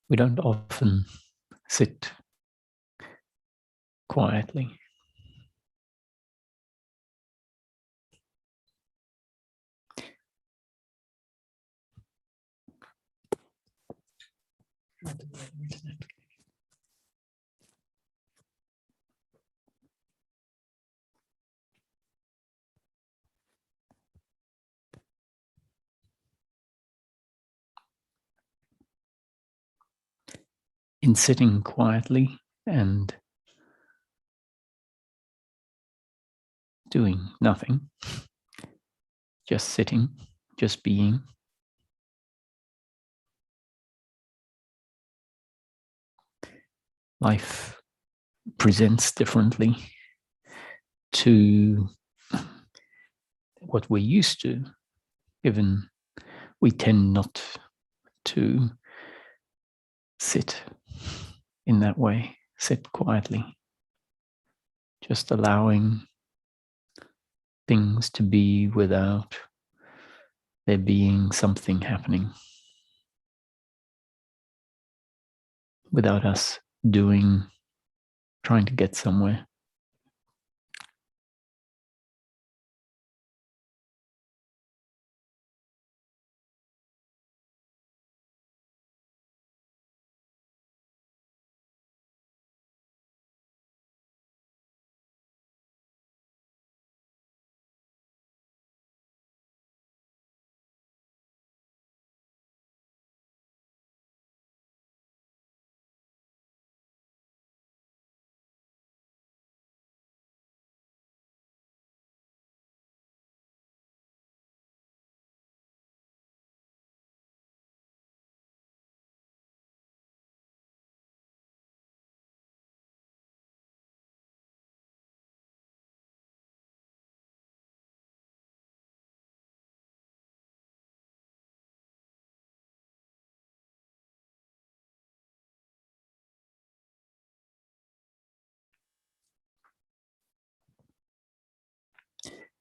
We don't often sit quietly. In sitting quietly and doing nothing, just sitting, just being, life presents differently to what we're used to, given we tend not to sit in that way, sit quietly, just allowing things to be without there being something happening, without us doing, trying to get somewhere.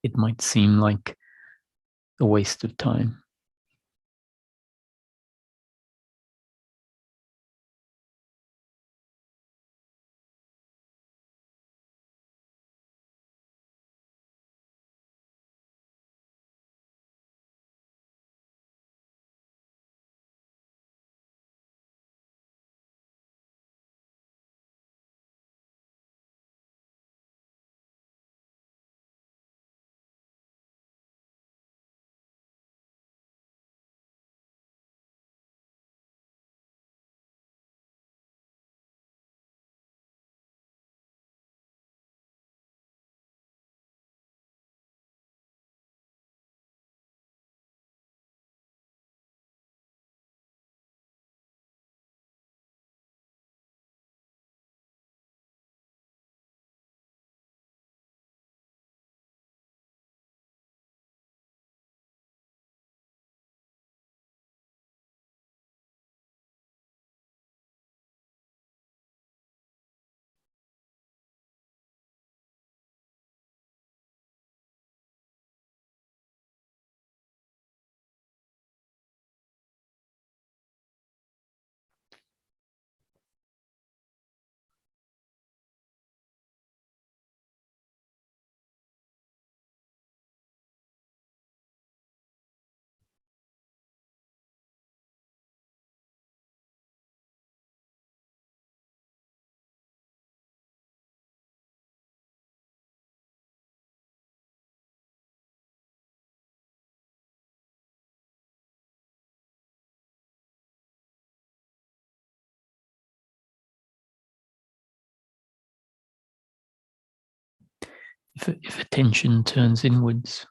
It might seem like a waste of time. If attention turns inwards,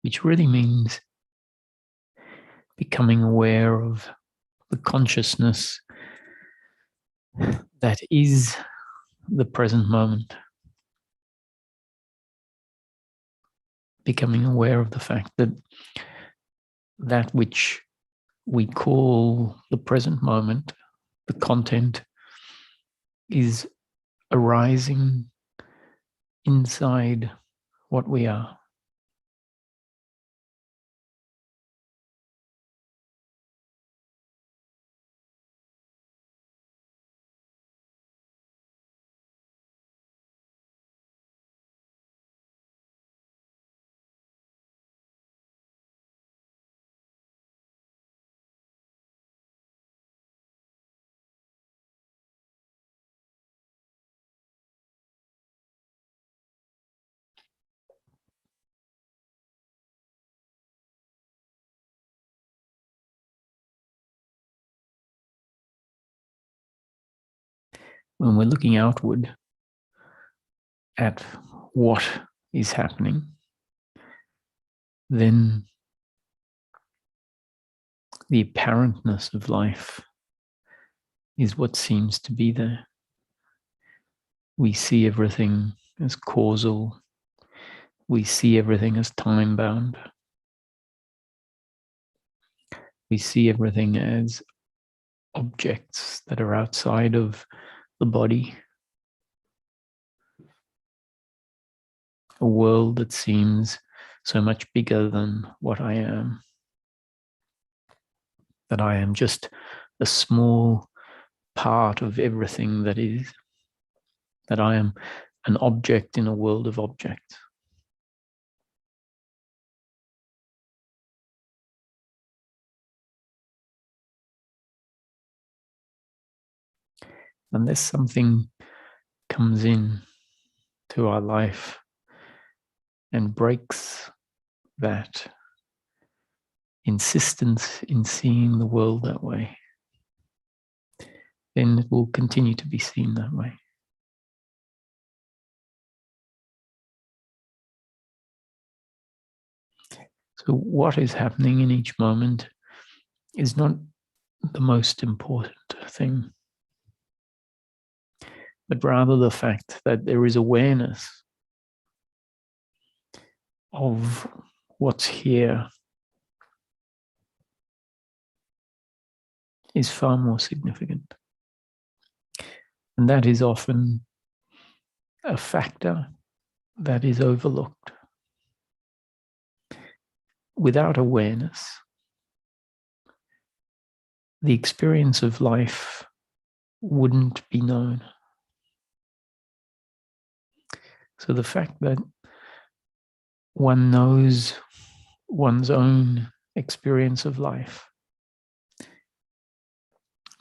which really means becoming aware of the consciousness that is the present moment, becoming aware of the fact that that which we call the present moment, the content, is arising inside what we are. when we're looking outward at what is happening, then the apparentness of life is what seems to be there. We see everything as causal. We see everything as time-bound. We see everything as objects that are outside of the body. A world that seems so much bigger than what I am. That I am just a small part of everything that is. That I am an object in a world of objects. Unless something comes in to our life and breaks that insistence in seeing the world that way, then it will continue to be seen that way. So what is happening in each moment is not the most important thing, but rather the fact that there is awareness of what's here is far more significant. And that is often a factor that is overlooked. Without awareness, the experience of life wouldn't be known. So the fact that one knows one's own experience of life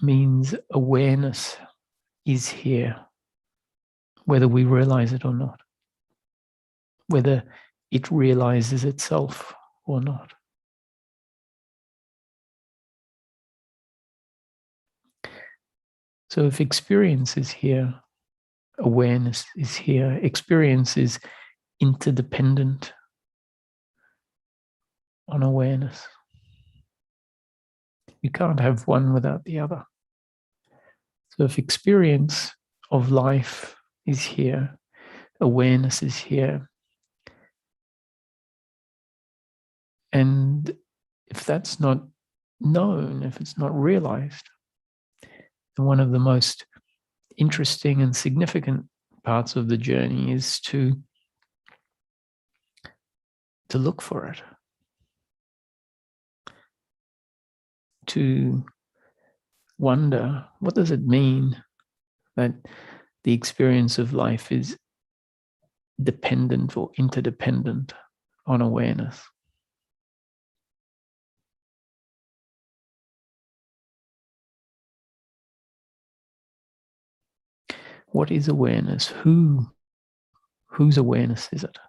means awareness is here, whether we realize it or not, whether it realizes itself or not. So if experience is here, awareness is here. Experience is interdependent on awareness. You can't have one without the other. So if experience of life is here, awareness is here, and if that's not known, if it's not realized, then one of the most interesting and significant parts of the journey is to look for it, to wonder, what does it mean that the experience of life is dependent or interdependent on awareness? What is awareness? Whose awareness is it?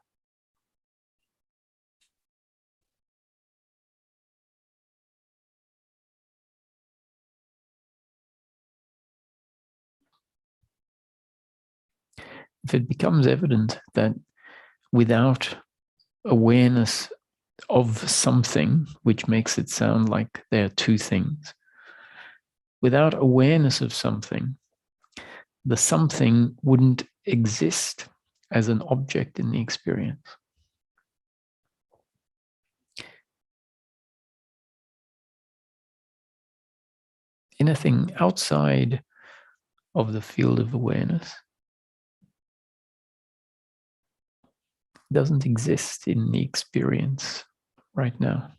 If it becomes evident that without awareness of something, which makes it sound like there are two things, without awareness of something, the something wouldn't exist as an object in the experience. Anything outside of the field of awareness doesn't exist in the experience right now.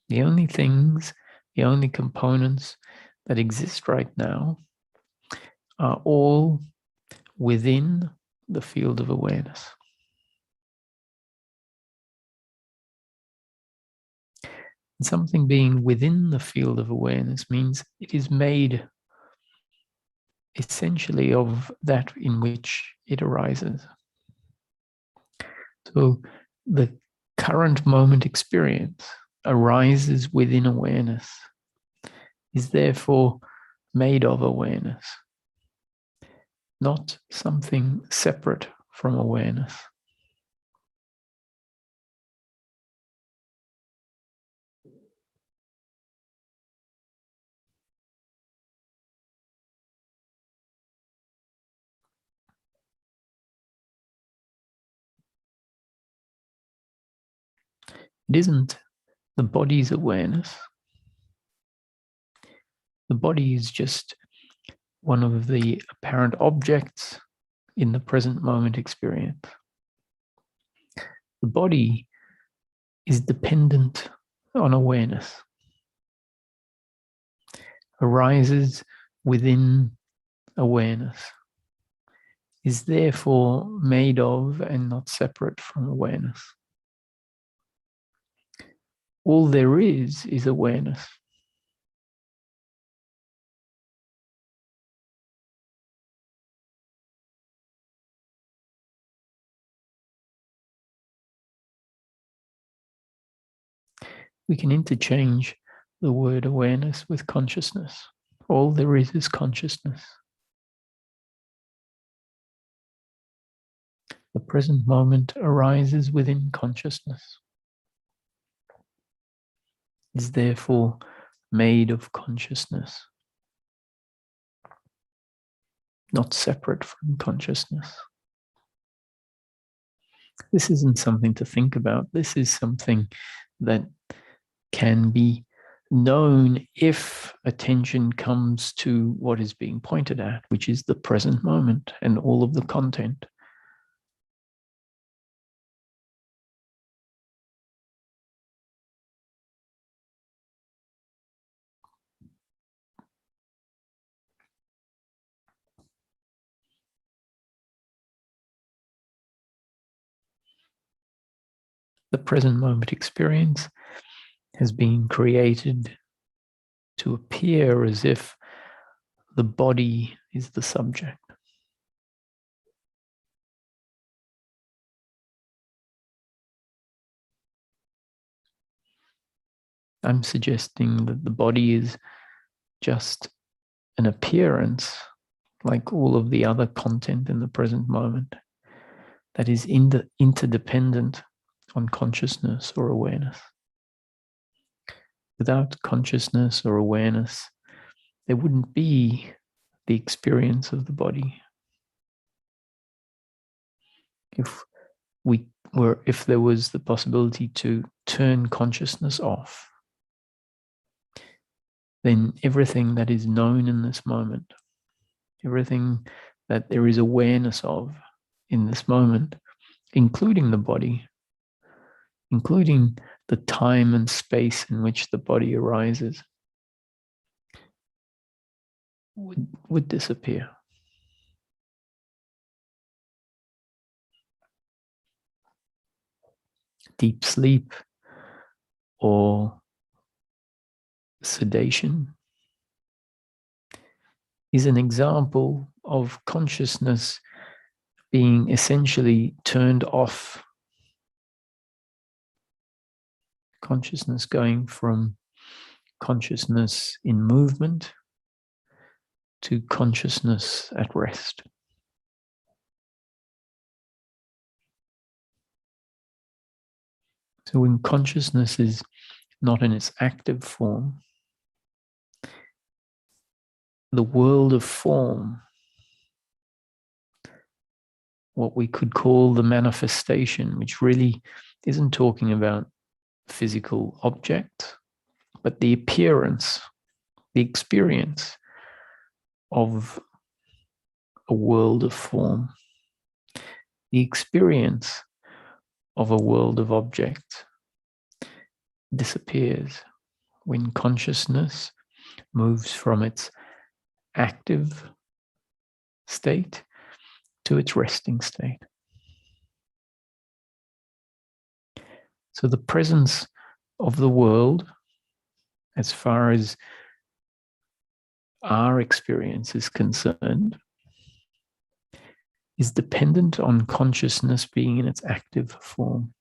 The only things, the only components that exist right now are all within the field of awareness. And something being within the field of awareness means it is made essentially of that in which it arises. So the current moment experience arises within awareness, is therefore made of awareness, not something separate from awareness. It isn't the body's awareness. The body is just one of the apparent objects in the present moment experience. The body is dependent on awareness, arises within awareness, is therefore made of and not separate from awareness. All there is awareness. We can interchange the word awareness with consciousness. All there is consciousness. The present moment arises within consciousness, is therefore made of consciousness, not separate from consciousness. This isn't something to think about. This is something that can be known if attention comes to what is being pointed at, which is the present moment and all of the content. The present moment experience has been created to appear as if the body is the subject. I'm suggesting that the body is just an appearance, like all of the other content in the present moment, that is interdependent on consciousness or awareness. Without consciousness or awareness, there wouldn't be the experience of the body. If there was the possibility to turn consciousness off, then everything that is known in this moment, everything that there is awareness of in this moment, including the body, including the time and space in which the body arises, would disappear. Deep sleep or sedation is an example of consciousness being essentially turned off. Consciousness going from consciousness in movement to consciousness at rest. So when consciousness is not in its active form, the world of form, what we could call the manifestation, which really isn't talking about physical objects, but the appearance, the experience of a world of form, the experience of a world of objects disappears when consciousness moves from its active state to its resting state. So the presence of the world, as far as our experience is concerned, is dependent on consciousness being in its active form.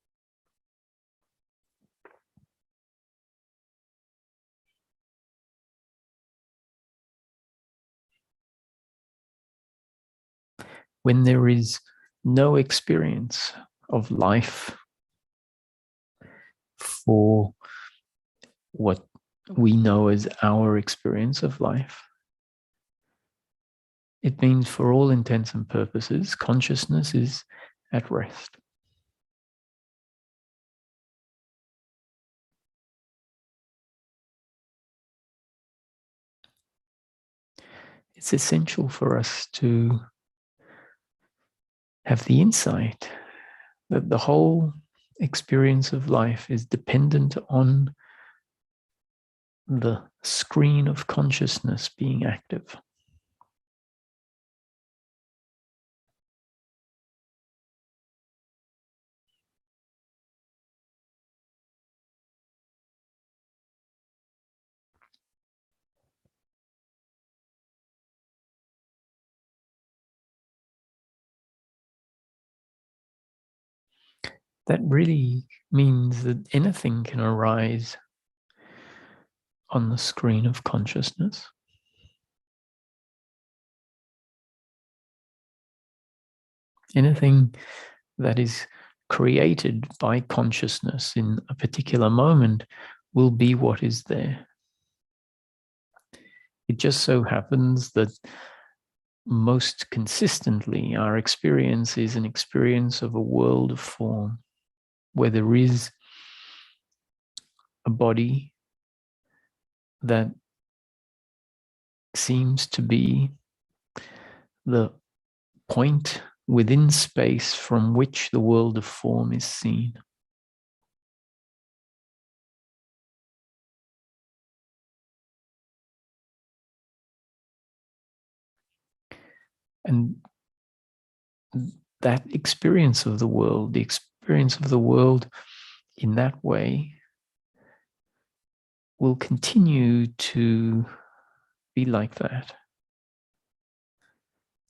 when there is no experience of life for what we know as our experience of life, it means for all intents and purposes, consciousness is at rest. It's essential for us to have the insight that the whole experience of life is dependent on the screen of consciousness being active. That really means that anything can arise on the screen of consciousness. Anything that is created by consciousness in a particular moment will be what is there. It just so happens that most consistently our experience is an experience of a world of form, where there is a body that seems to be the point within space from which the world of form is seen. And that experience of the world in that way will continue to be like that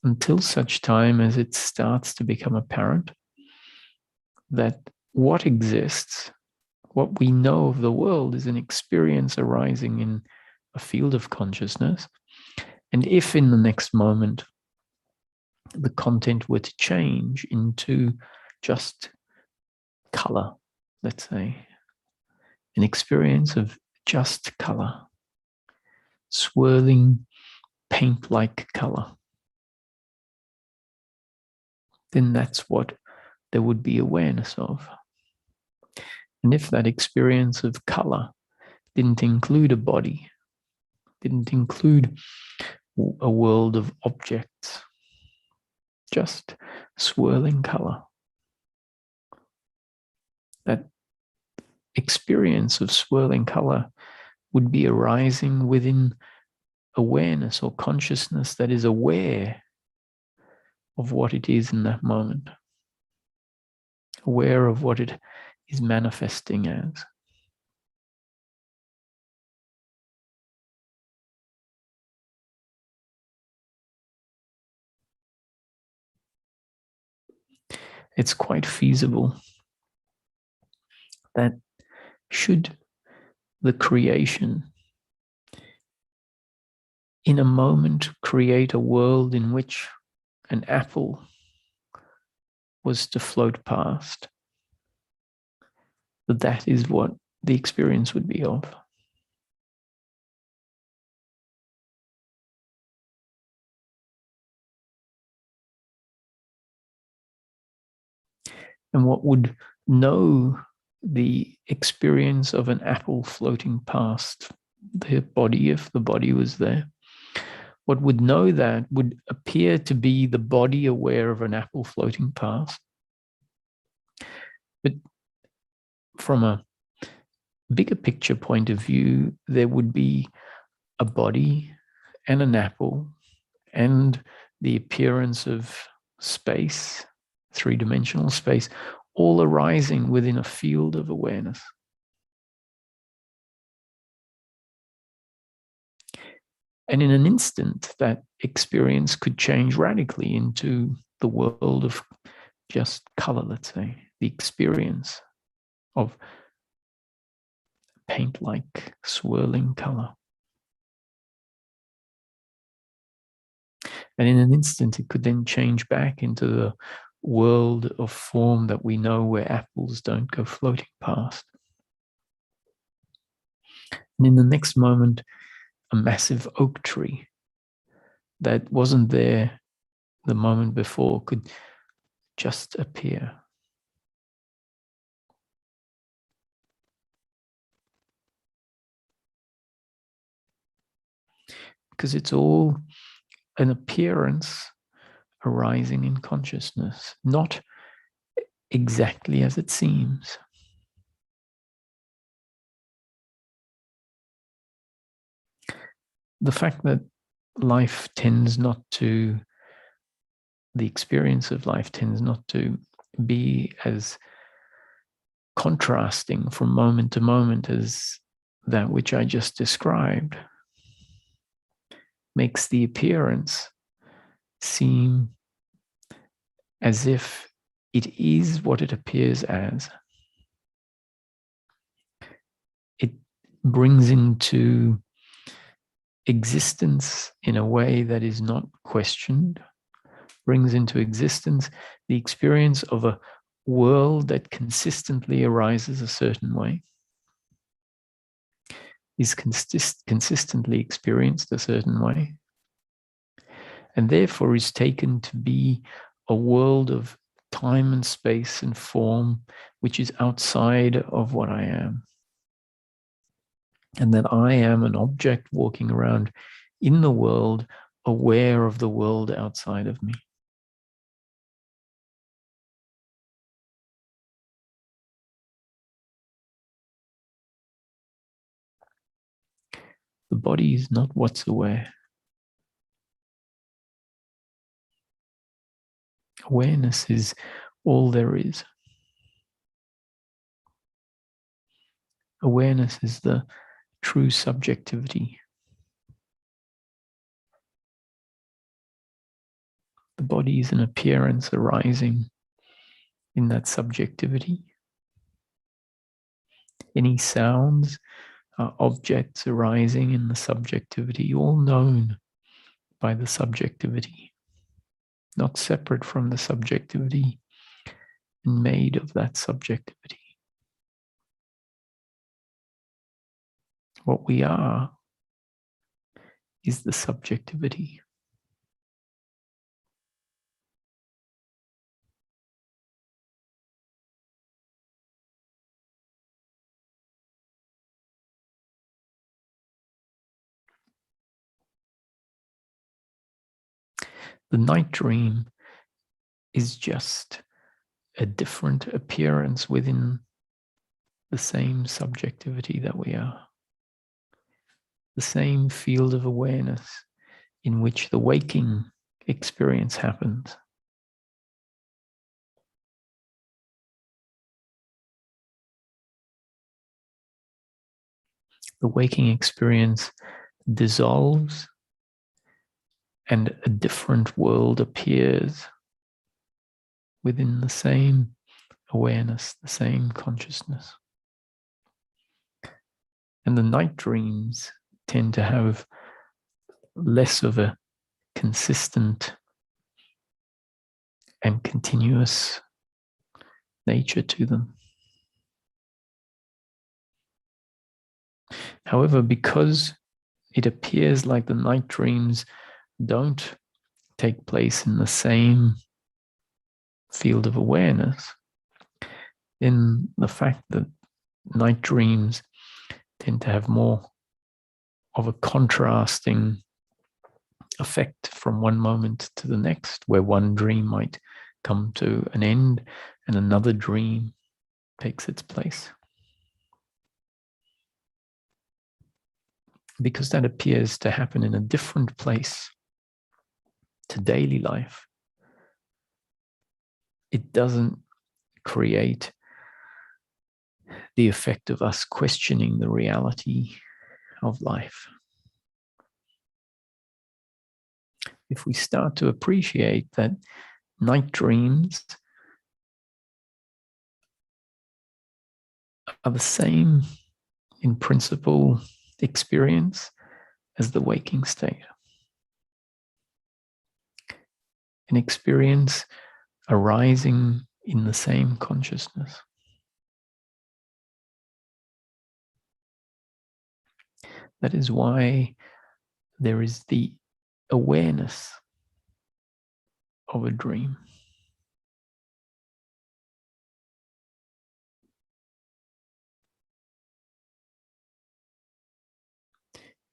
until such time as it starts to become apparent that what exists, what we know of the world, is an experience arising in a field of consciousness. And if in the next moment the content were to change into just color, let's say, an experience of just color, swirling paint-like color, then that's what there would be awareness of. And if that experience of color didn't include a body, didn't include a world of objects, just swirling color, that experience of swirling color would be arising within awareness or consciousness that is aware of what it is in that moment, aware of what it is manifesting as. It's quite feasible that should the creation in a moment create a world in which an apple was to float past, that is what the experience would be of. And what would know the experience of an apple floating past the body, if the body was there, what would know that would appear to be the body aware of an apple floating past. But from a bigger picture point of view, there would be a body and an apple and the appearance of space, three-dimensional space, all arising within a field of awareness. And in an instant, that experience could change radically into the world of just color, let's say, the experience of paint-like swirling color. And in an instant, it could then change back into the world of form that we know, where apples don't go floating past. And in the next moment, a massive oak tree that wasn't there the moment before could just appear. Because it's all an appearance arising in consciousness, not exactly as it seems. The fact that life tends not to, the experience of life tends not to be as contrasting from moment to moment as that which I just described, makes the appearance seem as if it is what it appears as. It brings into existence in a way that is not questioned, brings into existence the experience of a world that consistently arises a certain way, is consistently experienced a certain way, and therefore is taken to be a world of time and space and form which is outside of what I am. And that I am an object walking around in the world, aware of the world outside of me. The body is not what's aware. Awareness is all there is. Awareness is the true subjectivity. The body is an appearance arising in that subjectivity. Any sounds are objects arising in the subjectivity, all known by the subjectivity, not separate from the subjectivity and made of that subjectivity. What we are is the subjectivity. The night dream is just a different appearance within the same subjectivity that we are. The same field of awareness in which the waking experience happens. The waking experience dissolves and a different world appears within the same awareness, the same consciousness. And the night dreams tend to have less of a consistent and continuous nature to them. However, because it appears like the night dreams don't take place in the same field of awareness, in the fact that night dreams tend to have more of a contrasting effect from one moment to the next, where one dream might come to an end and another dream takes its place. Because that appears to happen in a different place to daily life, it doesn't create the effect of us questioning the reality of life. If we start to appreciate that night dreams are the same in principle experience as the waking state, an experience arising in the same consciousness. That is why there is the awareness of a dream.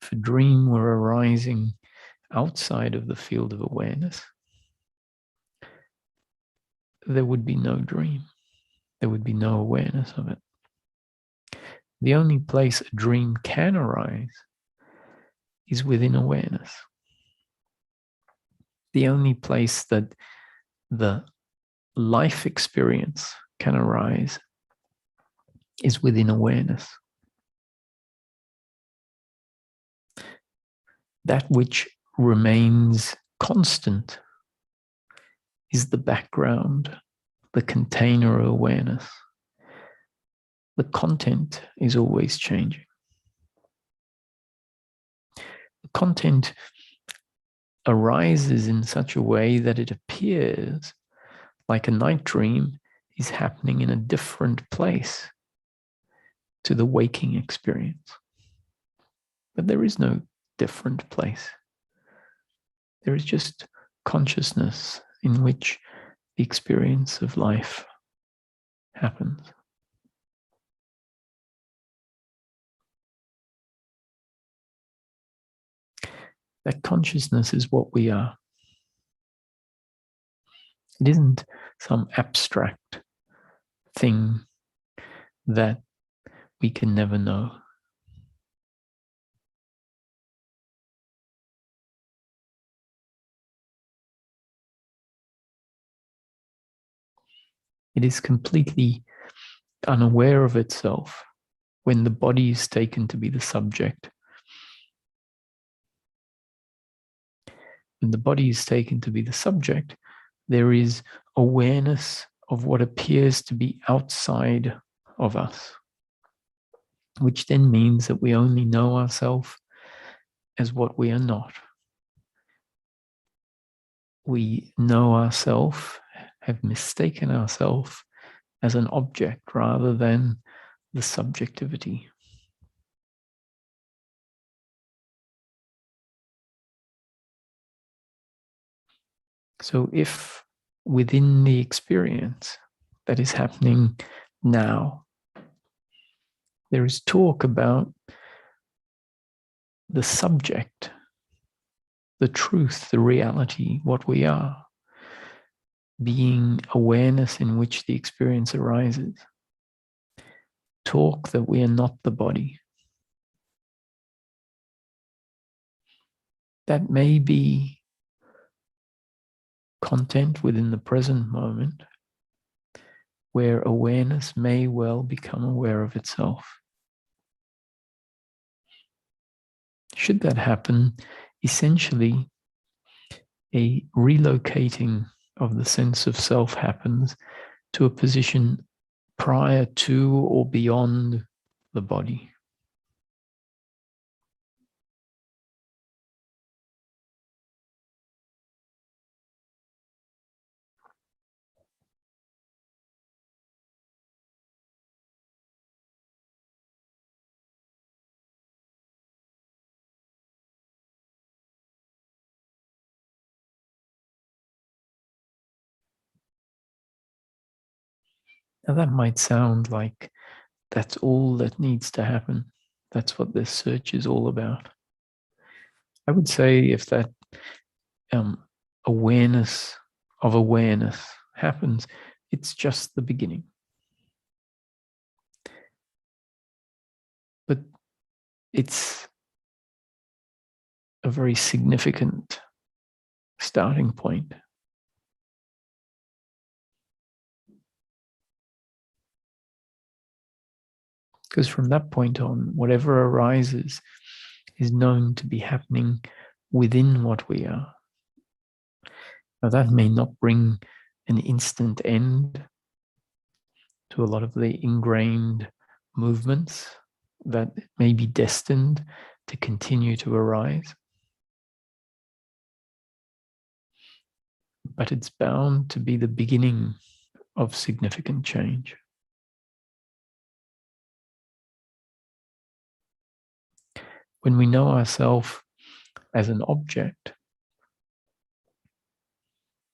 If a dream were arising outside of the field of awareness, there would be no dream. There would be no awareness of it. The only place a dream can arise is within awareness. The only place that the life experience can arise is within awareness. That which remains constant is the background, the container of awareness. The content is always changing. The content arises in such a way that it appears like a night dream is happening in a different place to the waking experience. But there is no different place. There is just consciousness in which the experience of life happens. That consciousness is what we are. It isn't some abstract thing that we can never know. It is completely unaware of itself when the body is taken to be the subject. When the body is taken to be the subject, there is awareness of what appears to be outside of us, which then means that we only know ourselves as what we are not. We know ourselves, have mistaken ourselves as an object rather than the subjectivity. So if within the experience that is happening now, there is talk about the subject, the truth, the reality, what we are, being awareness in which the experience arises, talk that we are not the body. That may be content within the present moment, where awareness may well become aware of itself. Should that happen, essentially a relocating of the sense of self happens to a position prior to or beyond the body. Now that might sound like that's all that needs to happen. That's what this search is all about. I would say if that awareness of awareness happens, it's just the beginning. But it's a very significant starting point. Because from that point on, whatever arises is known to be happening within what we are. Now, that may not bring an instant end to a lot of the ingrained movements that may be destined to continue to arise. but it's bound to be the beginning of significant change. When we know ourselves as an object,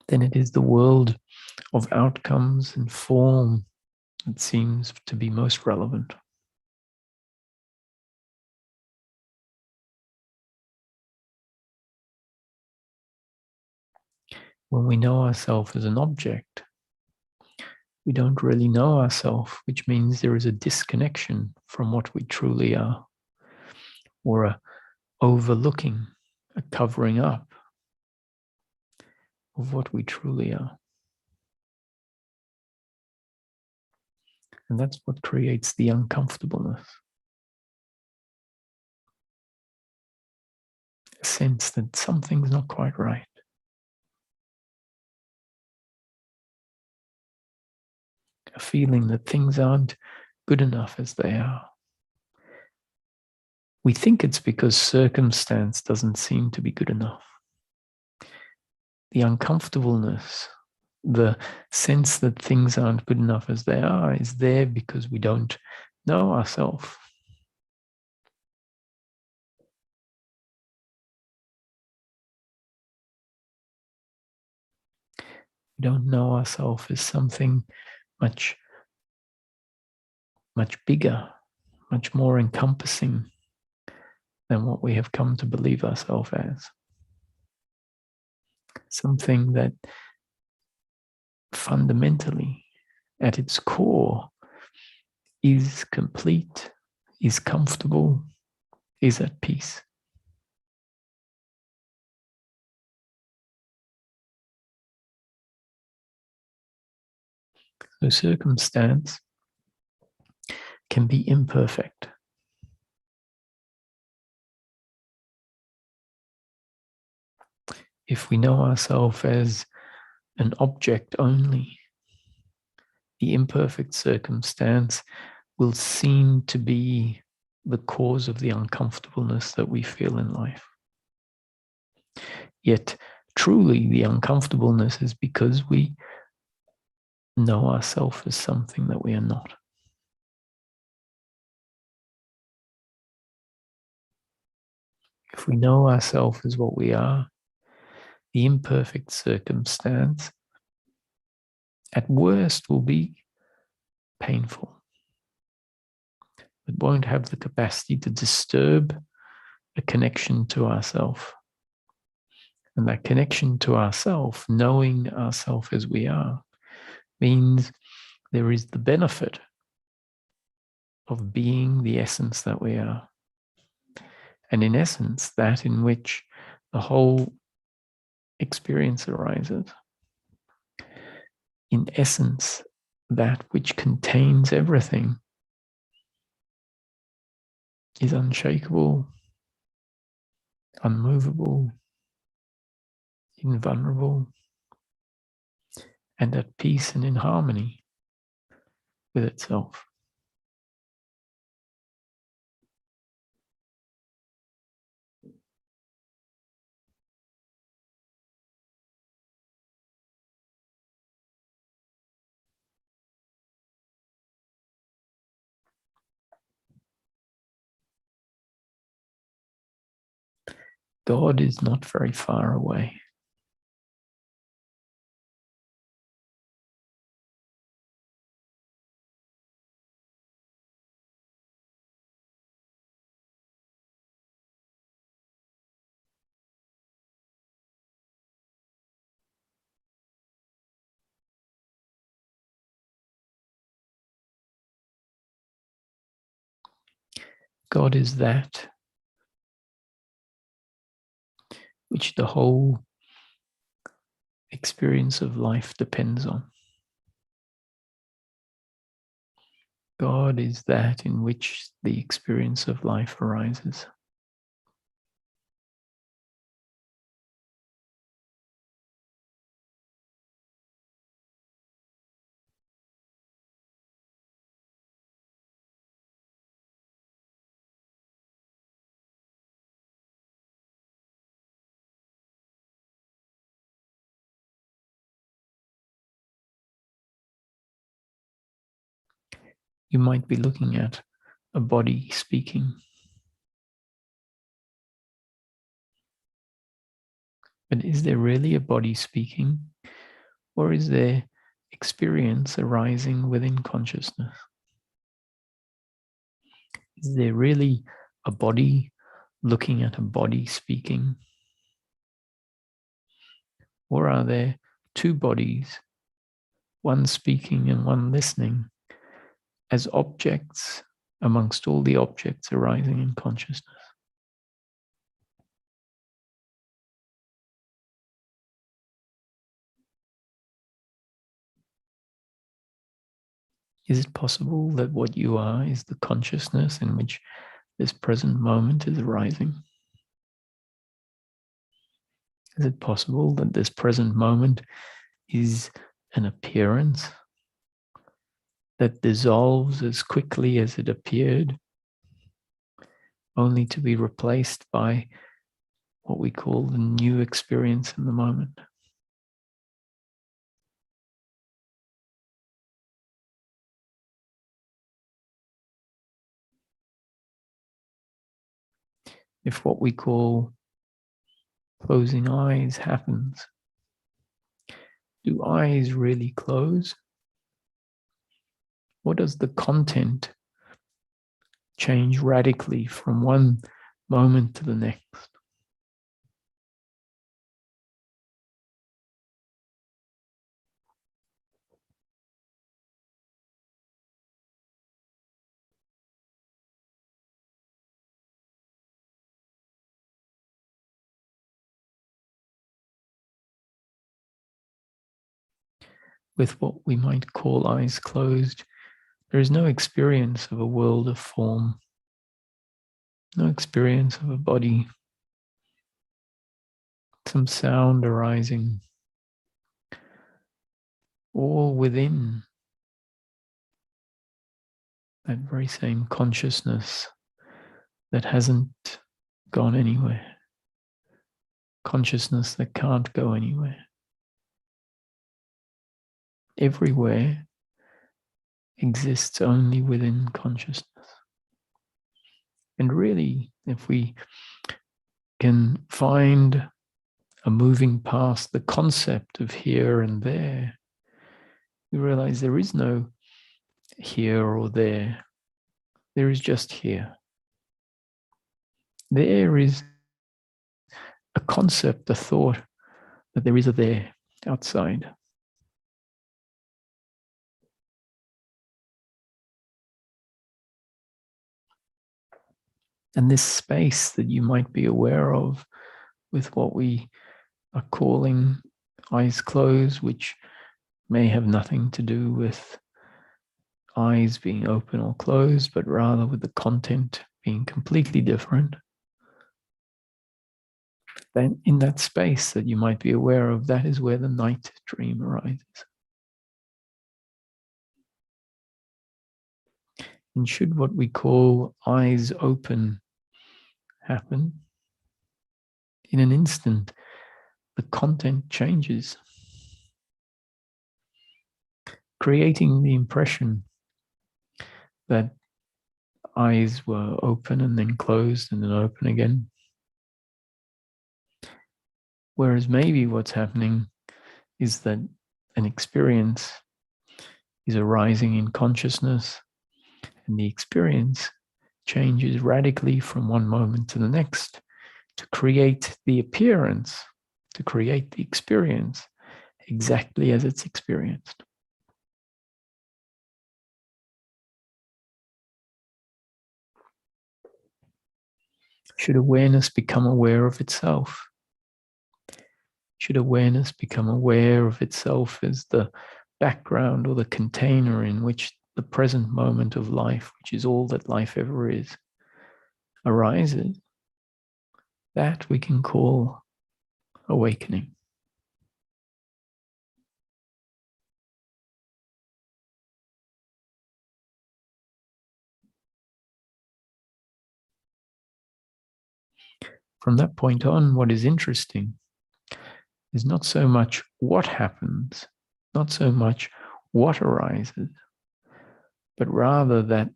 then it is the world of outcomes and form that seems to be most relevant. When we know ourselves as an object, we don't really know ourselves, which means there is a disconnection from what we truly are, or a overlooking, a covering up of what we truly are. And that's what creates the uncomfortableness. A sense that something's not quite right. A feeling that things aren't good enough as they are. We think it's because circumstance doesn't seem to be good enough. The uncomfortableness, the sense that things aren't good enough as they are, is there because we don't know ourselves. We don't know ourselves as something much bigger, much more encompassing than what we have come to believe ourselves as. Something that fundamentally, at its core, is complete, is comfortable, is at peace. So circumstance can be imperfect. If we know ourselves as an object only, the imperfect circumstance will seem to be the cause of the uncomfortableness that we feel in life. Yet, truly, the uncomfortableness is because we know ourselves as something that we are not. If we know ourselves as what we are, the imperfect circumstance at worst will be painful. It won't have the capacity to disturb a connection to ourselves. And that connection to ourselves, knowing ourselves as we are, means there is the benefit of being the essence that we are. And in essence, that in which the whole experience arises. In essence, that which contains everything is unshakable, unmovable, invulnerable, and at peace and in harmony with itself. God is not very far away. God is that which the whole experience of life depends on. God is that in which the experience of life arises. You might be looking at a body speaking. But is there really a body speaking? Or is there experience arising within consciousness? Is there really a body looking at a body speaking? Or are there two bodies, one speaking and one listening, as objects amongst all the objects arising in consciousness? Is it possible that what you are is the consciousness in which this present moment is arising? Is it possible that this present moment is an appearance that dissolves as quickly as it appeared, only to be replaced by what we call the new experience in the moment? If what we call closing eyes happens, do eyes really close? Or does the content change radically from one moment to the next? With what we might call eyes closed, there is no experience of a world of form, no experience of a body, some sound arising, all within that very same consciousness that hasn't gone anywhere, consciousness that can't go anywhere. Everywhere exists only within consciousness. And really, if we can find a moving past the concept of here and there, we realize there is no here or there. There is just here. There is a concept, a thought that there is a there outside. And this space that you might be aware of with what we are calling eyes closed, which may have nothing to do with eyes being open or closed, but rather with the content being completely different. Then in that space that you might be aware of, that is where the night dream arises. And should what we call eyes open happen, in an instant, the content changes, creating the impression that eyes were open and then closed and then open again. Whereas maybe what's happening is that an experience is arising in consciousness, and the experience changes radically from one moment to the next to create the appearance, to create the experience exactly as it's experienced. Should awareness become aware of itself? Should awareness become aware of itself as the background or the container in which the present moment of life, which is all that life ever is, arises? That we can call awakening. From that point on, what is interesting is not so much what happens, not so much what arises, but rather that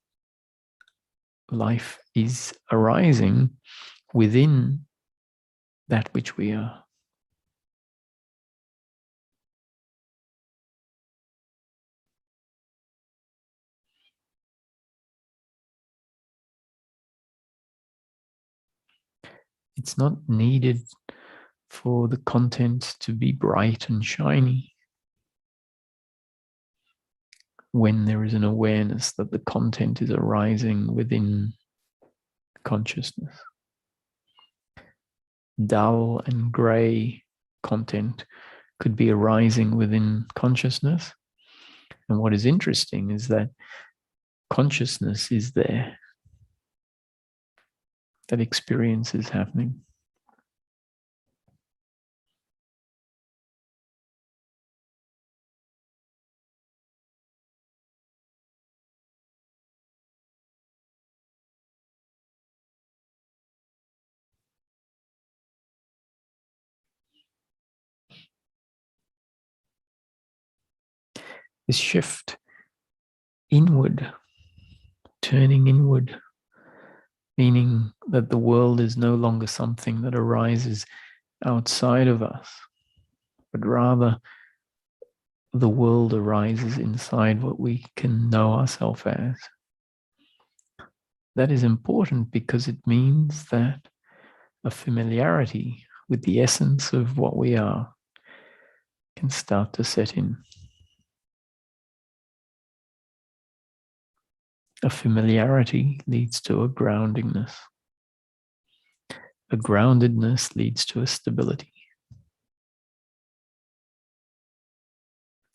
life is arising within that which we are. It's not needed for the content to be bright and shiny when there is an awareness that the content is arising within consciousness. Dull and grey content could be arising within consciousness. And what is interesting is that consciousness is there. That experience is happening. This shift inward, turning inward, meaning that the world is no longer something that arises outside of us, but rather the world arises inside what we can know ourselves as. That is important because it means that a familiarity with the essence of what we are can start to set in. A familiarity leads to a groundingness. A groundedness leads to a stability.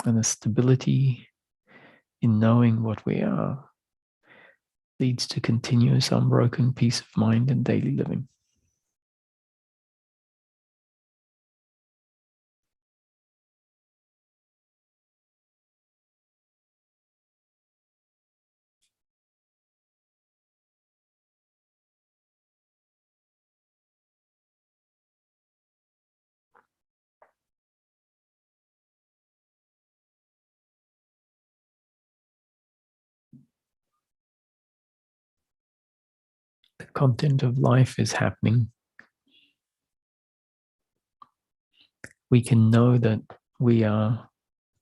And a stability in knowing what we are leads to continuous unbroken peace of mind and daily living. The content of life is happening. We can know that we are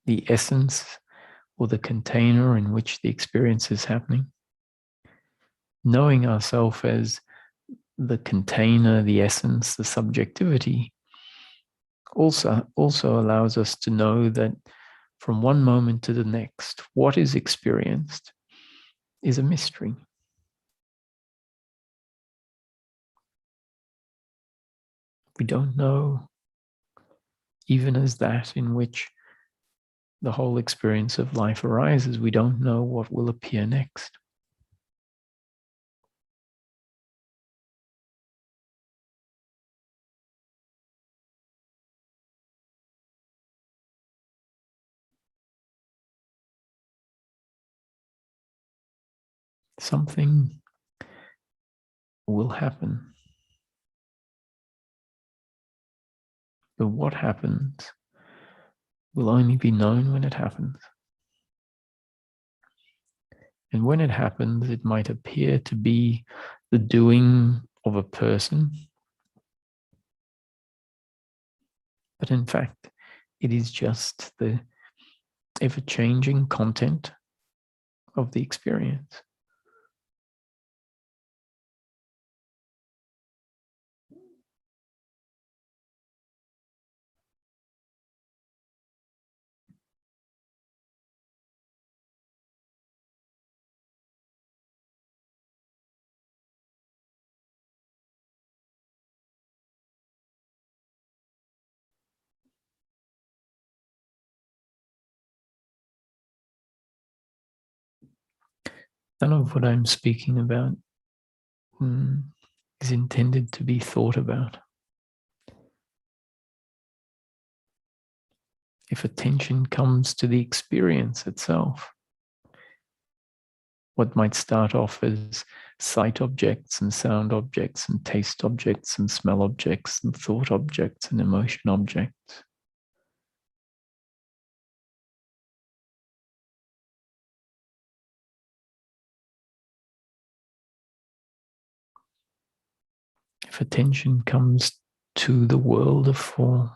the essence or the container in which the experience is happening. Knowing ourselves as the container, the essence, the subjectivity also allows us to know that from one moment to the next, what is experienced is a mystery. We don't know, even as that in which the whole experience of life arises, we don't know what will appear next. Something will happen. But what happens will only be known when it happens. And when it happens, it might appear to be the doing of a person. But in fact, it is just the ever-changing content of the experience. None of what I'm speaking about is intended to be thought about. If attention comes to the experience itself, what might start off as sight objects and sound objects and taste objects and smell objects and thought objects and emotion objects If attention comes to the world of form,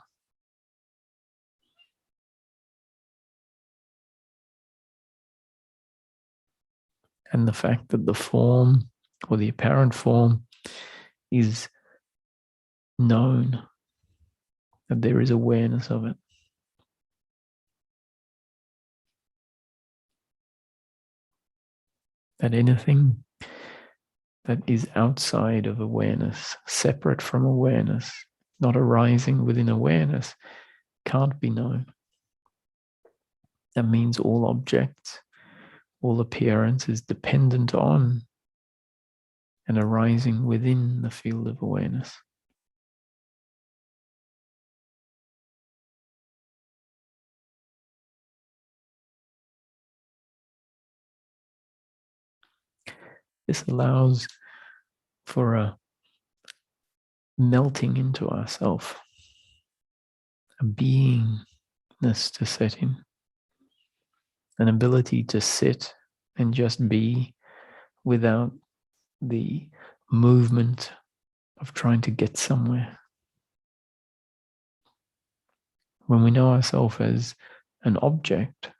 and the fact that the form or the apparent form is known, that there is awareness of it, that anything that is outside of awareness, separate from awareness, not arising within awareness, can't be known. That means all objects, all appearance is dependent on and arising within the field of awareness. This allows for a melting into ourself, a beingness to set in, an ability to sit and just be without the movement of trying to get somewhere. When we know ourselves as an object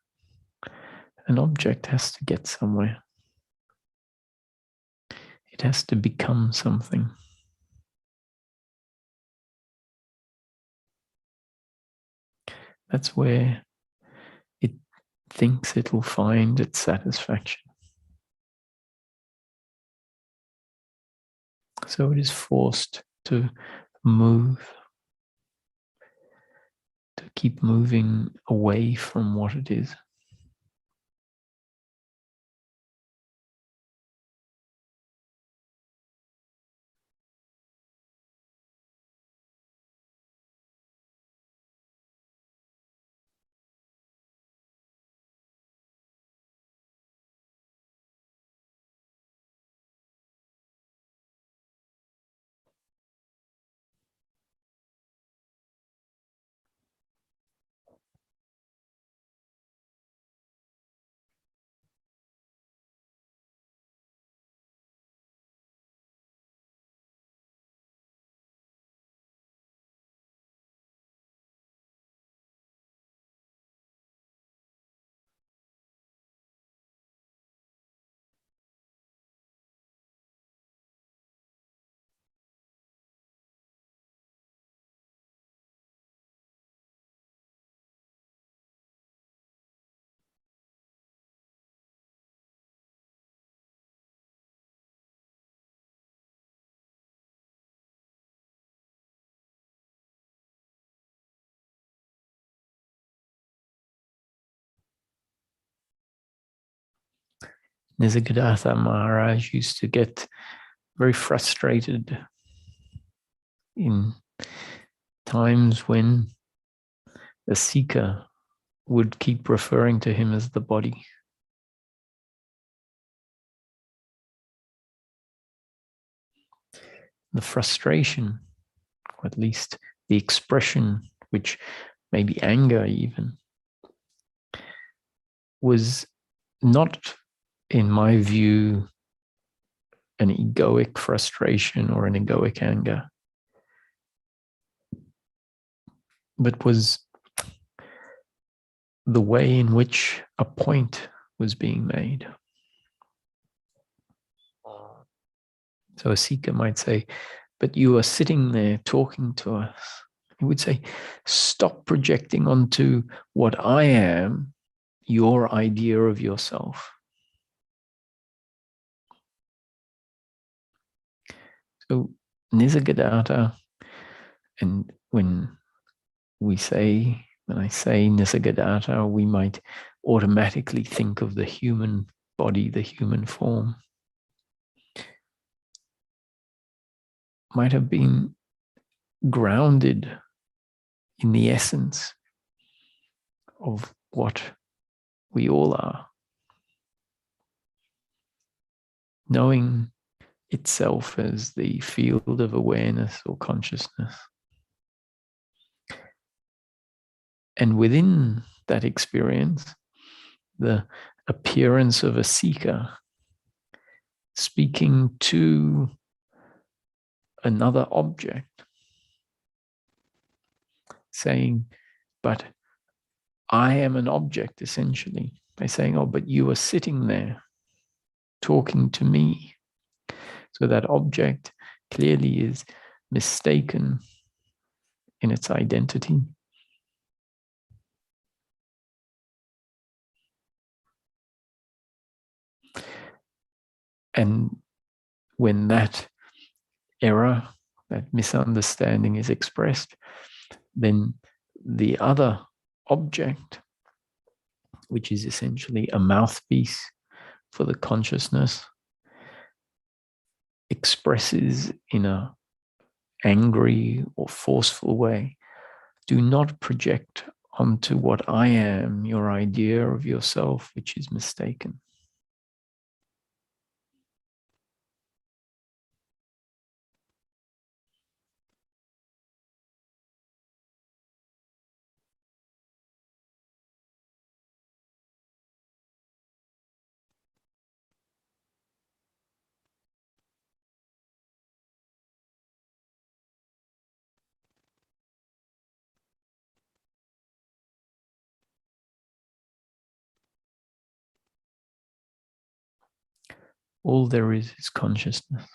has to get somewhere. It has to become something. That's where it thinks it'll find its satisfaction. So it is forced to move, to keep moving away from what it is. Nisargadatta Maharaj used to get very frustrated in times when the seeker would keep referring to him as the body. The frustration, or at least the expression, which may be anger even, was not, in my view, an egoic frustration or an egoic anger, but was the way in which a point was being made. So a seeker might say, but you are sitting there talking to us. He would say, stop projecting onto what I am your idea of yourself. So Nisargadatta, and when I say Nisargadatta, we might automatically think of the human body, the human form. Might have been grounded in the essence of what we all are. Knowing itself as the field of awareness or consciousness. And within that experience, the appearance of a seeker speaking to another object, saying, but I am an object, essentially. By saying, oh, but you are sitting there talking to me. So that object clearly is mistaken in its identity. And when that error, that misunderstanding is expressed, then the other object, which is essentially a mouthpiece for the consciousness, expresses in a angry or forceful way, do not project onto what I am your idea of yourself, which is mistaken. All there is consciousness.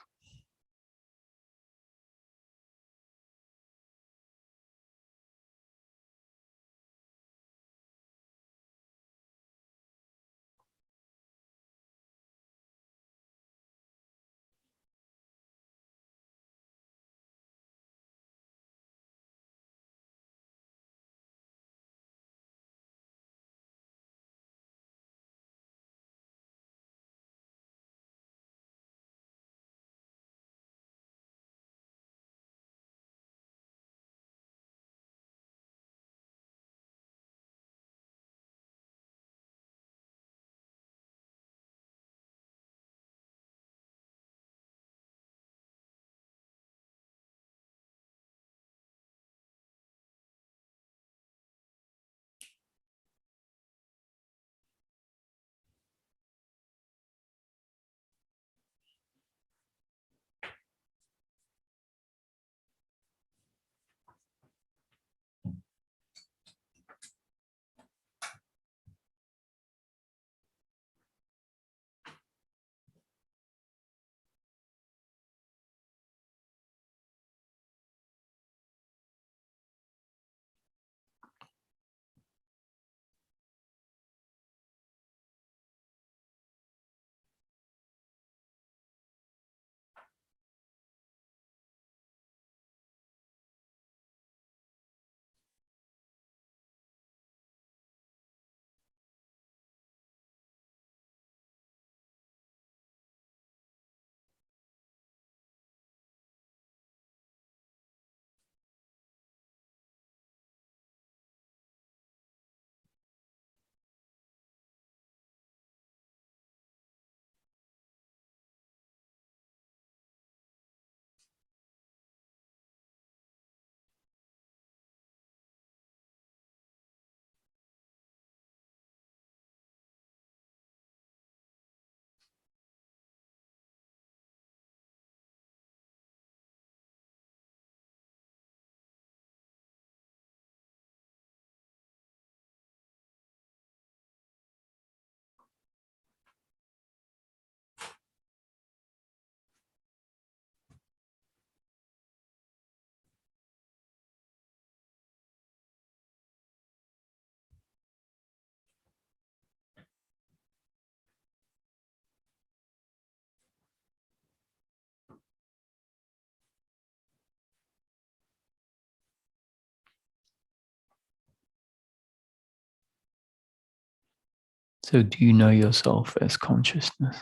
So do you know yourself as consciousness?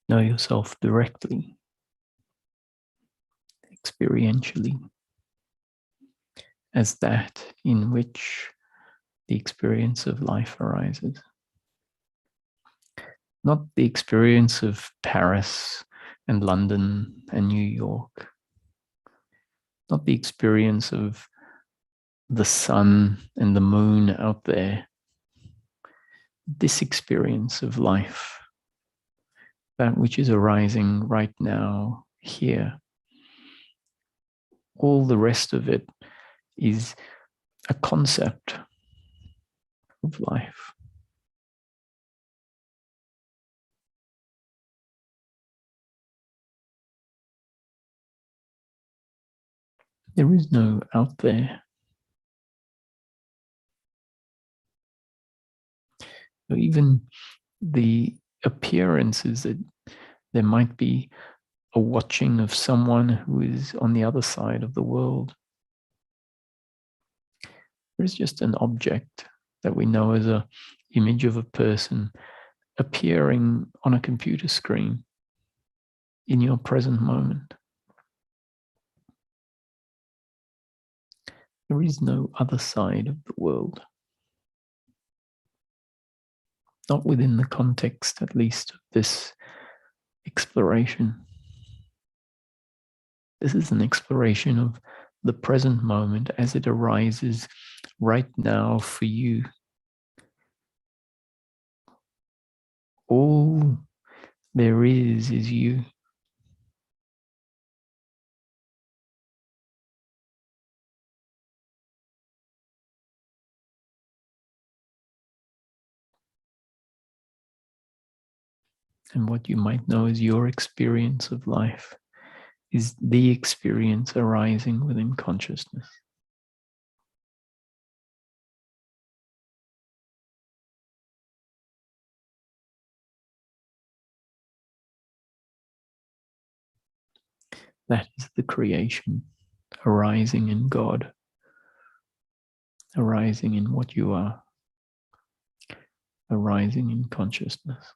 Know yourself directly, experientially, as that in which the experience of life arises. Not the experience of Paris and London and New York, not the experience of the sun and the moon out there. This experience of life, that which is arising right now, here. All the rest of it is a concept of life. There is no out there. So even the appearances that there might be a watching of someone who is on the other side of the world. There's just an object that we know as an image of a person appearing on a computer screen in your present moment. There is no other side of the world. Not within the context, at least, of this exploration. This is an exploration of the present moment as it arises right now for you. All there is you. And what you might know as your experience of life is the experience arising within consciousness. That is the creation arising in God, arising in what you are, arising in consciousness.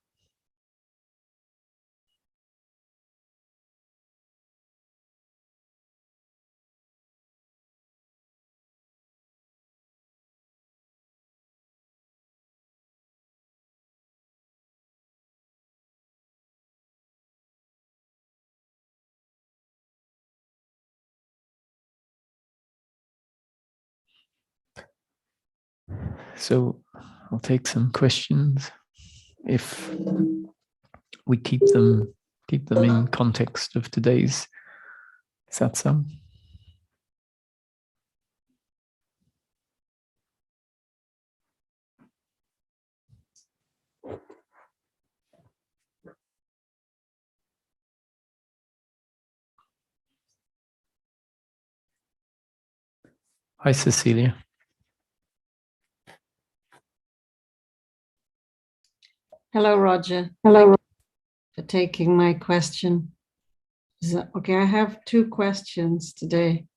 So I'll take some questions if we keep them in context of today's satsang. Hi, Cecilia. Hello, Roger. Hello. For taking my question. Okay, I have two questions today.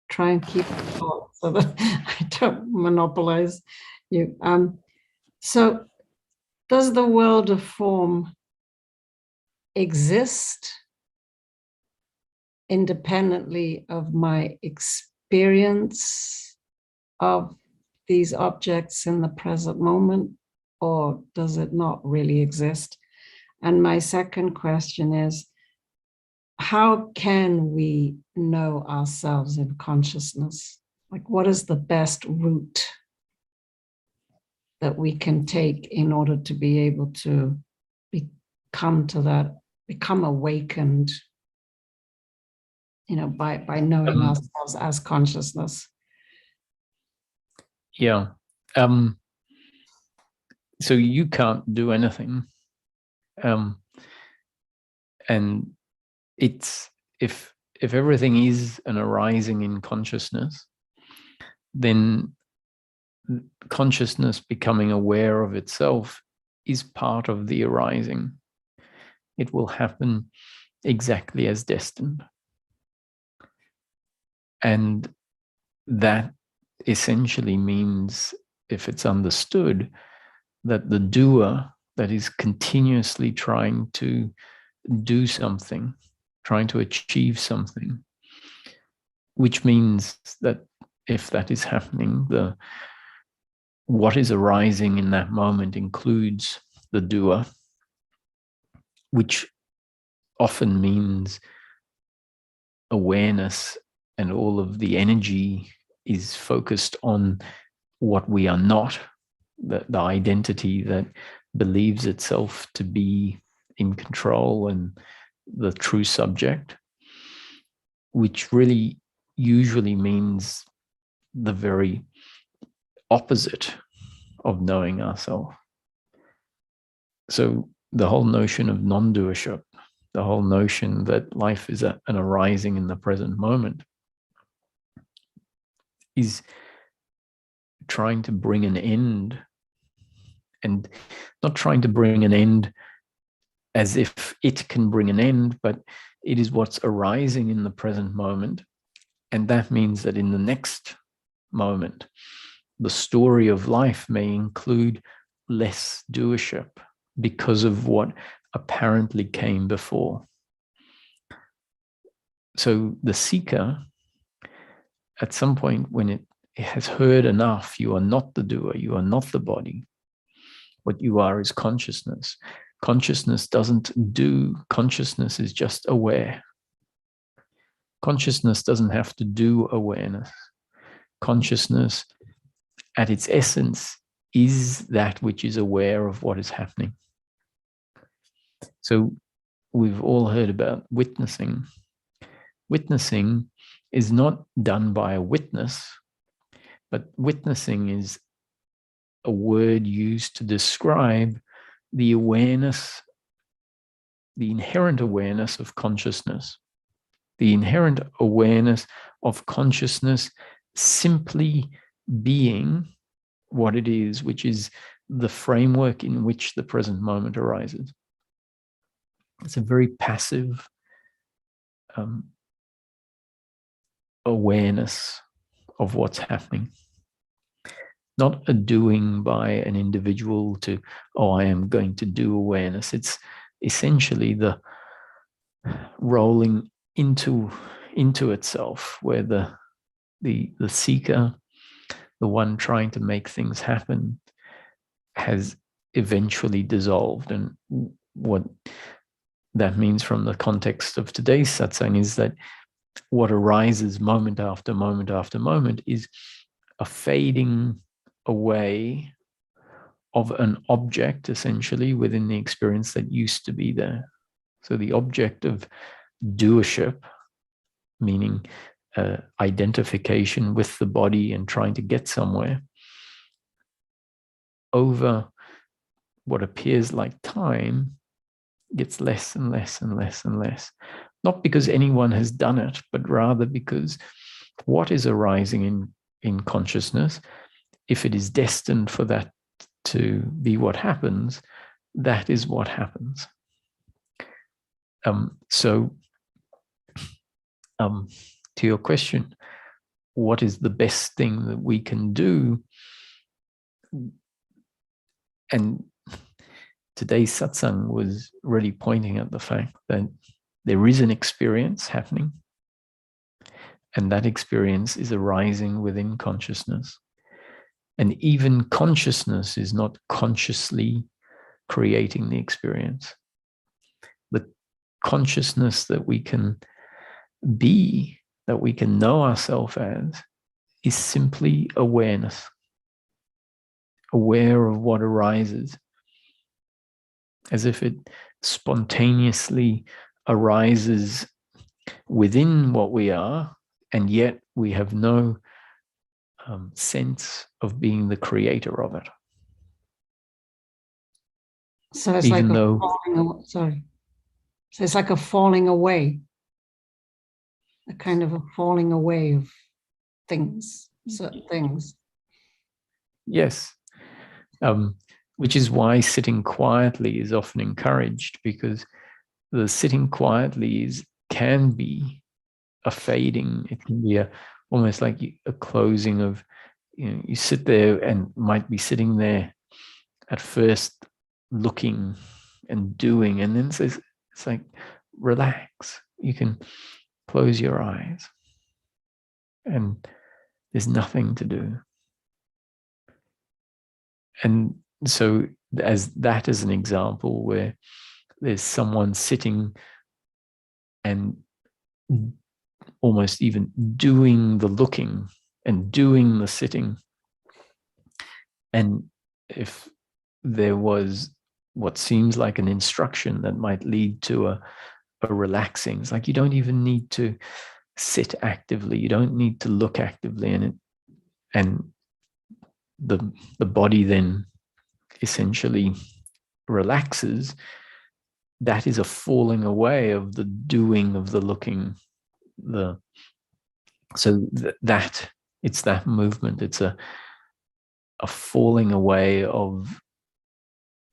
Try and keep it short so that I don't monopolize you. So does the world of form exist independently of my experience of these objects in the present moment, or does it not really exist? And my second question is, how can we know ourselves in consciousness? Like, what is the best route that we can take in order to be able to become awakened, by knowing ourselves as consciousness? Yeah. So you can't do anything. And it's if everything is an arising in consciousness, then consciousness becoming aware of itself is part of the arising. It will happen exactly as destined. And that essentially means, if it's understood, that the doer that is continuously trying to do something, trying to achieve something, which means that if that is happening, what is arising in that moment includes the doer, which often means awareness and all of the energy is focused on what we are not, the identity that believes itself to be in control and the true subject, which really usually means the very opposite of knowing ourselves. So the whole notion of non-doership, the whole notion that life is an arising in the present moment, is trying to bring an end, and not trying to bring an end as if it can bring an end, but it is what's arising in the present moment. And that means that in the next moment, the story of life may include less doership because of what apparently came before. So the seeker, at some point when it has heard enough, you are not the doer, you are not the body. What you are is consciousness. Consciousness doesn't do, consciousness is just aware. Consciousness doesn't have to do awareness. Consciousness, at its essence, is that which is aware of what is happening. So we've all heard about witnessing. Witnessing is not done by a witness, but witnessing is a word used to describe the awareness, the inherent awareness of consciousness. The inherent awareness of consciousness simply being what it is, which is the framework in which the present moment arises. It's a very passive awareness of what's happening. Not a doing by an individual to, oh, I am going to do awareness. It's essentially the rolling into itself, where the seeker, the one trying to make things happen, has eventually dissolved. And what that means from the context of today's satsang is that what arises moment after moment after moment is a fading away of an object, essentially, within the experience that used to be there. So the object of doership, meaning identification with the body and trying to get somewhere, over what appears like time, gets less and less and less and less. Not because anyone has done it, but rather because what is arising in consciousness, if it is destined for that to be what happens, that is what happens. To your question, what is the best thing that we can do? And today's satsang was really pointing at the fact that there is an experience happening, and that experience is arising within consciousness. And even consciousness is not consciously creating the experience. The consciousness that we can be, that we can know ourselves as, is simply awareness. Aware of what arises, as if it spontaneously arises within what we are, and yet we have no sense of being the creator of it. So it's like So it's like a falling away, a kind of a falling away of things, certain things. Yes. Which is why sitting quietly is often encouraged, because the sitting quietly can be a fading. It can be almost like a closing of, you sit there and might be sitting there at first looking and doing, and then it's like, relax. You can close your eyes and there's nothing to do. And so as an example where there's someone sitting and almost even doing the looking and doing the sitting. And if there was what seems like an instruction that might lead to a relaxing, it's like you don't even need to sit actively, you don't need to look actively, and the body then essentially relaxes. That is a falling away of the doing, of the looking, that it's that movement. It's a falling away of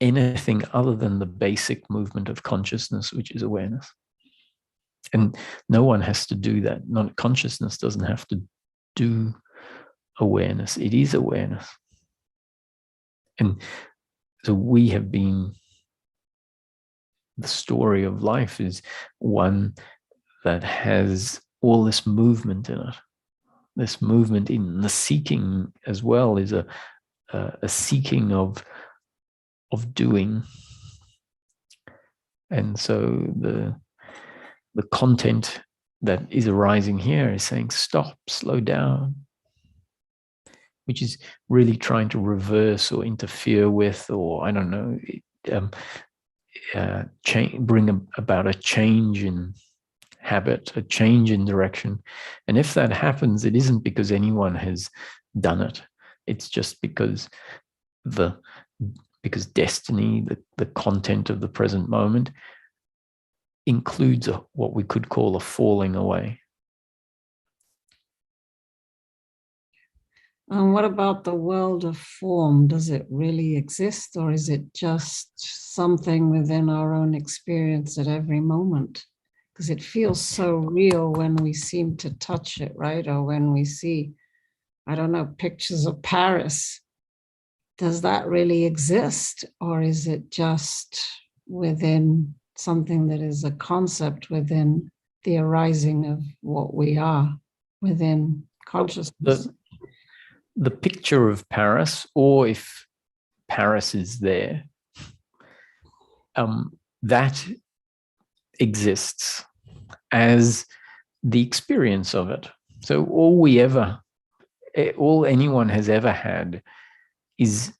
anything other than the basic movement of consciousness, which is awareness. And no one has to do that. Consciousness doesn't have to do awareness. It is awareness. And so we have been, the story of life is one that has all this movement in it. This movement in the seeking as well is a seeking of doing. And so the content that is arising here is saying, stop, slow down, which is really trying to reverse or interfere with, or I don't know, bring about a change in habit, a change in direction. And if that happens, it isn't because anyone has done it. It's just because destiny, the content of the present moment, includes what we could call a falling away. And what about the world of form? Does it really exist, or is it just something within our own experience at every moment? Because it feels so real when we seem to touch it, right? Or when we see, I don't know, pictures of Paris. Does that really exist, or is it just within something that is a concept within the arising of what we are within consciousness? The picture of Paris, or if Paris is there, that exists as the experience of it. So all anyone has ever had is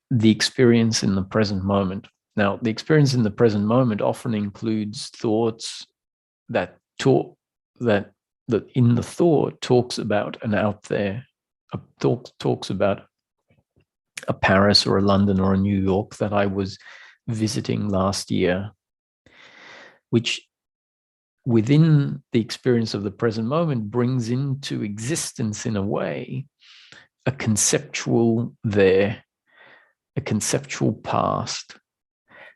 the experience in the present moment. Now, the experience in the present moment often includes thoughts that in the thought talks about an out there, talks about a Paris or a London or a New York that I was visiting last year, which within the experience of the present moment brings into existence, in a way, a conceptual past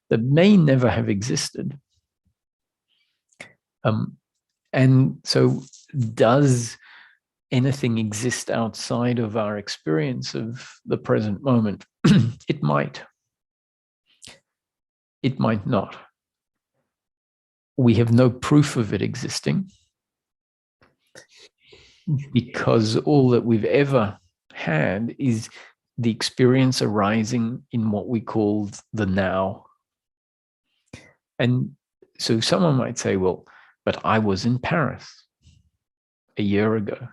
that may never have existed. And so does anything exist outside of our experience of the present moment? It might. It might not. We have no proof of it existing, because all that we've ever had is the experience arising in what we call the now. And so someone might say, well, but I was in Paris a year ago.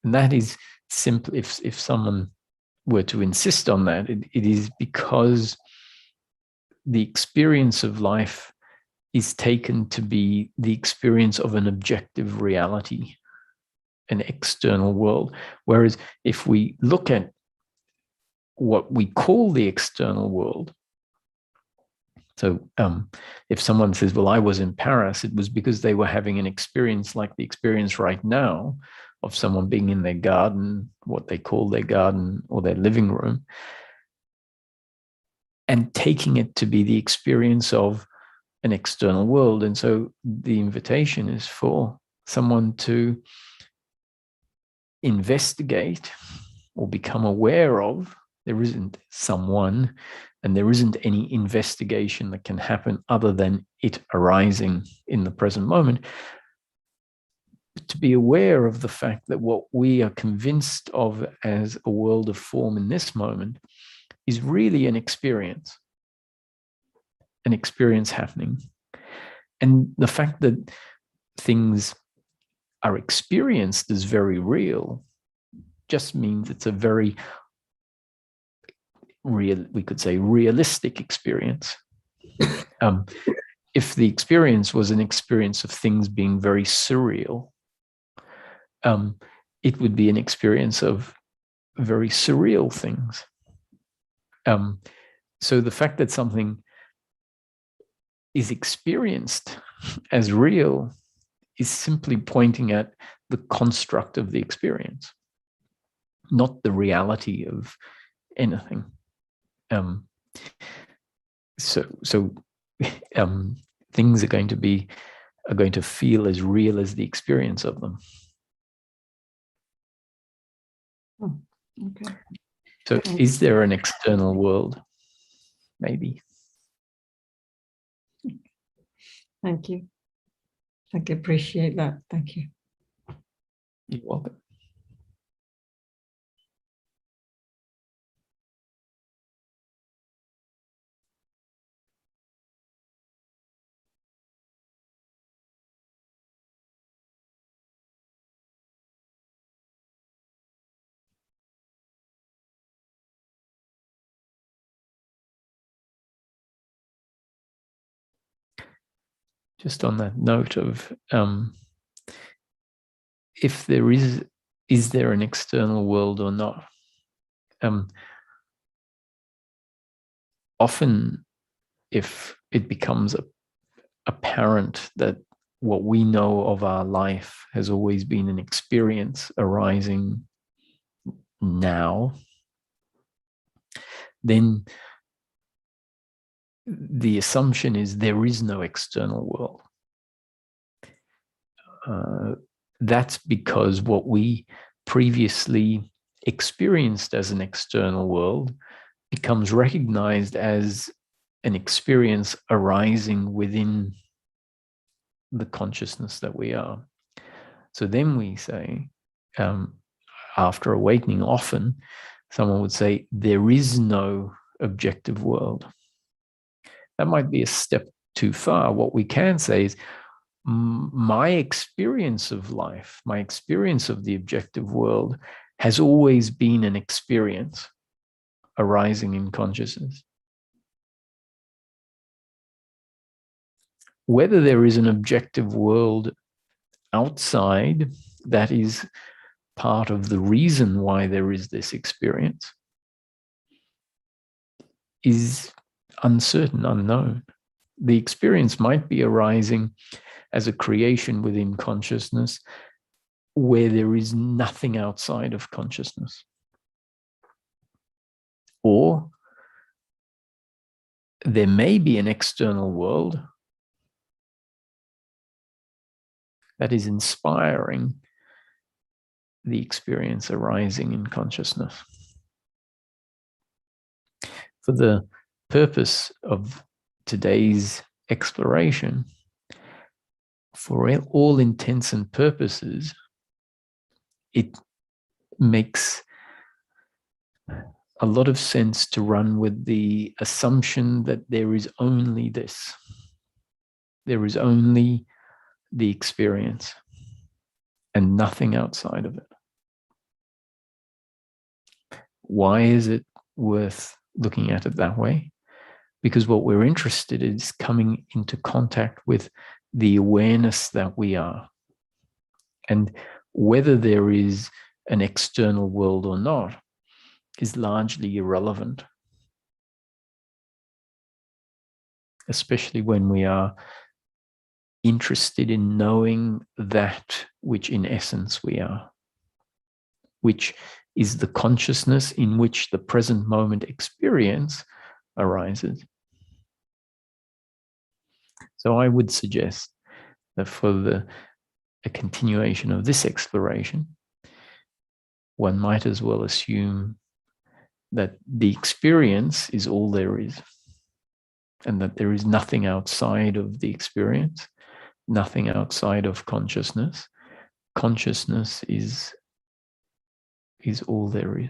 And that is simply, if someone were to insist on that, it is because the experience of life is taken to be the experience of an objective reality, an external world. Whereas if we look at what we call the external world, so if someone says, well, I was in Paris, it was because they were having an experience like the experience right now of someone being in their garden, what they call their garden or their living room, and taking it to be the experience of an external world. And so the invitation is for someone to investigate or become aware of. There isn't someone, and there isn't any investigation that can happen other than it arising in the present moment. To be aware of the fact that what we are convinced of as a world of form in this moment is really an experience happening. And the fact that things are experienced as very real just means it's a very real, we could say, realistic experience. If the experience was an experience of things being very surreal, it would be an experience of very surreal things. So the fact that something is experienced as real is simply pointing at the construct of the experience, not the reality of anything. So things are going to feel as real as the experience of them. Okay. So is there an external world? Maybe. Thank you. I appreciate that. Thank you. You're welcome. Just on that note of if there is there an external world or not? Often, if it becomes apparent that what we know of our life has always been an experience arising now, then the assumption is there is no external world. That's because what we previously experienced as an external world becomes recognized as an experience arising within the consciousness that we are. So then we say, after awakening, often someone would say, there is no objective world. That might be a step too far. What we can say is, my experience of life, my experience of the objective world has always been an experience arising in consciousness. Whether there is an objective world outside that is part of the reason why there is this experience is uncertain, unknown. The experience might be arising as a creation within consciousness where there is nothing outside of consciousness. Or there may be an external world that is inspiring the experience arising in consciousness. For the purpose of today's exploration, for all intents and purposes, it makes a lot of sense to run with the assumption that there is only this. There is only the experience and nothing outside of it. Why is it worth looking at it that way? Because what we're interested in is coming into contact with the awareness that we are. And whether there is an external world or not is largely irrelevant, especially when we are interested in knowing that which in essence we are, which is the consciousness in which the present moment experience arises. So I would suggest that for a continuation of this exploration, one might as well assume that the experience is all there is, and that there is nothing outside of the experience, nothing outside of consciousness. Consciousness is all there is.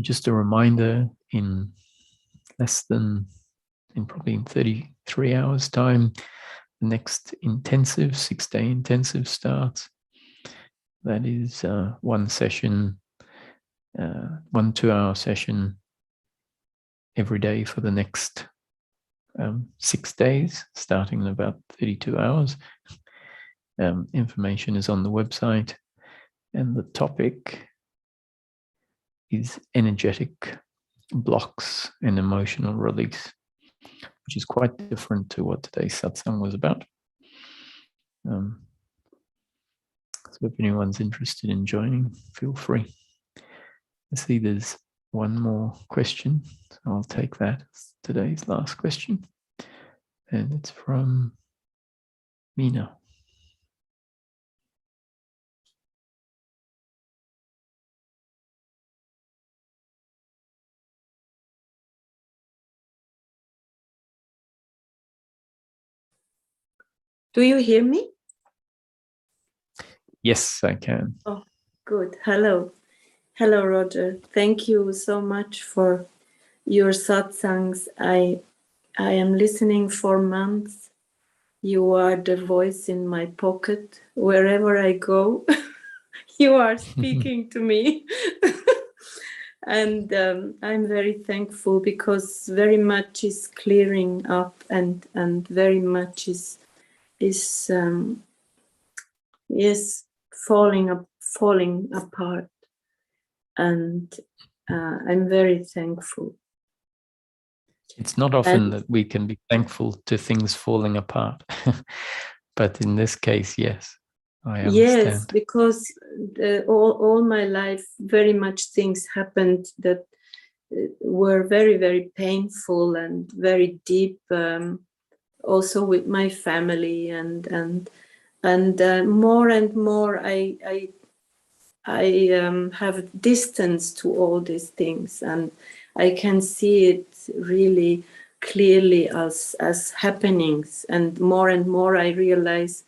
just a reminder, in probably in 33 hours time, the next intensive 6-day intensive starts. That is one session, 1 2-hour session every day for the next 6 days, starting in about 32 hours. Information is on the website, and the topic is energetic blocks and emotional release, which is quite different to what today's satsang was about. So if anyone's interested in joining, feel free. I see there's one more question, so I'll take that as today's last question. And it's from Mina. Do you hear me? Yes, I can. Oh, good. Hello. Hello, Roger. Thank you so much for your satsangs. I am listening for months. You are the voice in my pocket. Wherever I go, you are speaking to me. And I'm very thankful because very much is clearing up and very much is falling apart, and I'm very thankful. It's not often that we can be thankful to things falling apart, but in this case, yes, I understand. Yes, because all my life, very much things happened that were very, very painful and very deep. Also with my family, and more and more, I have distance to all these things, and I can see it really clearly as happenings. And more I realize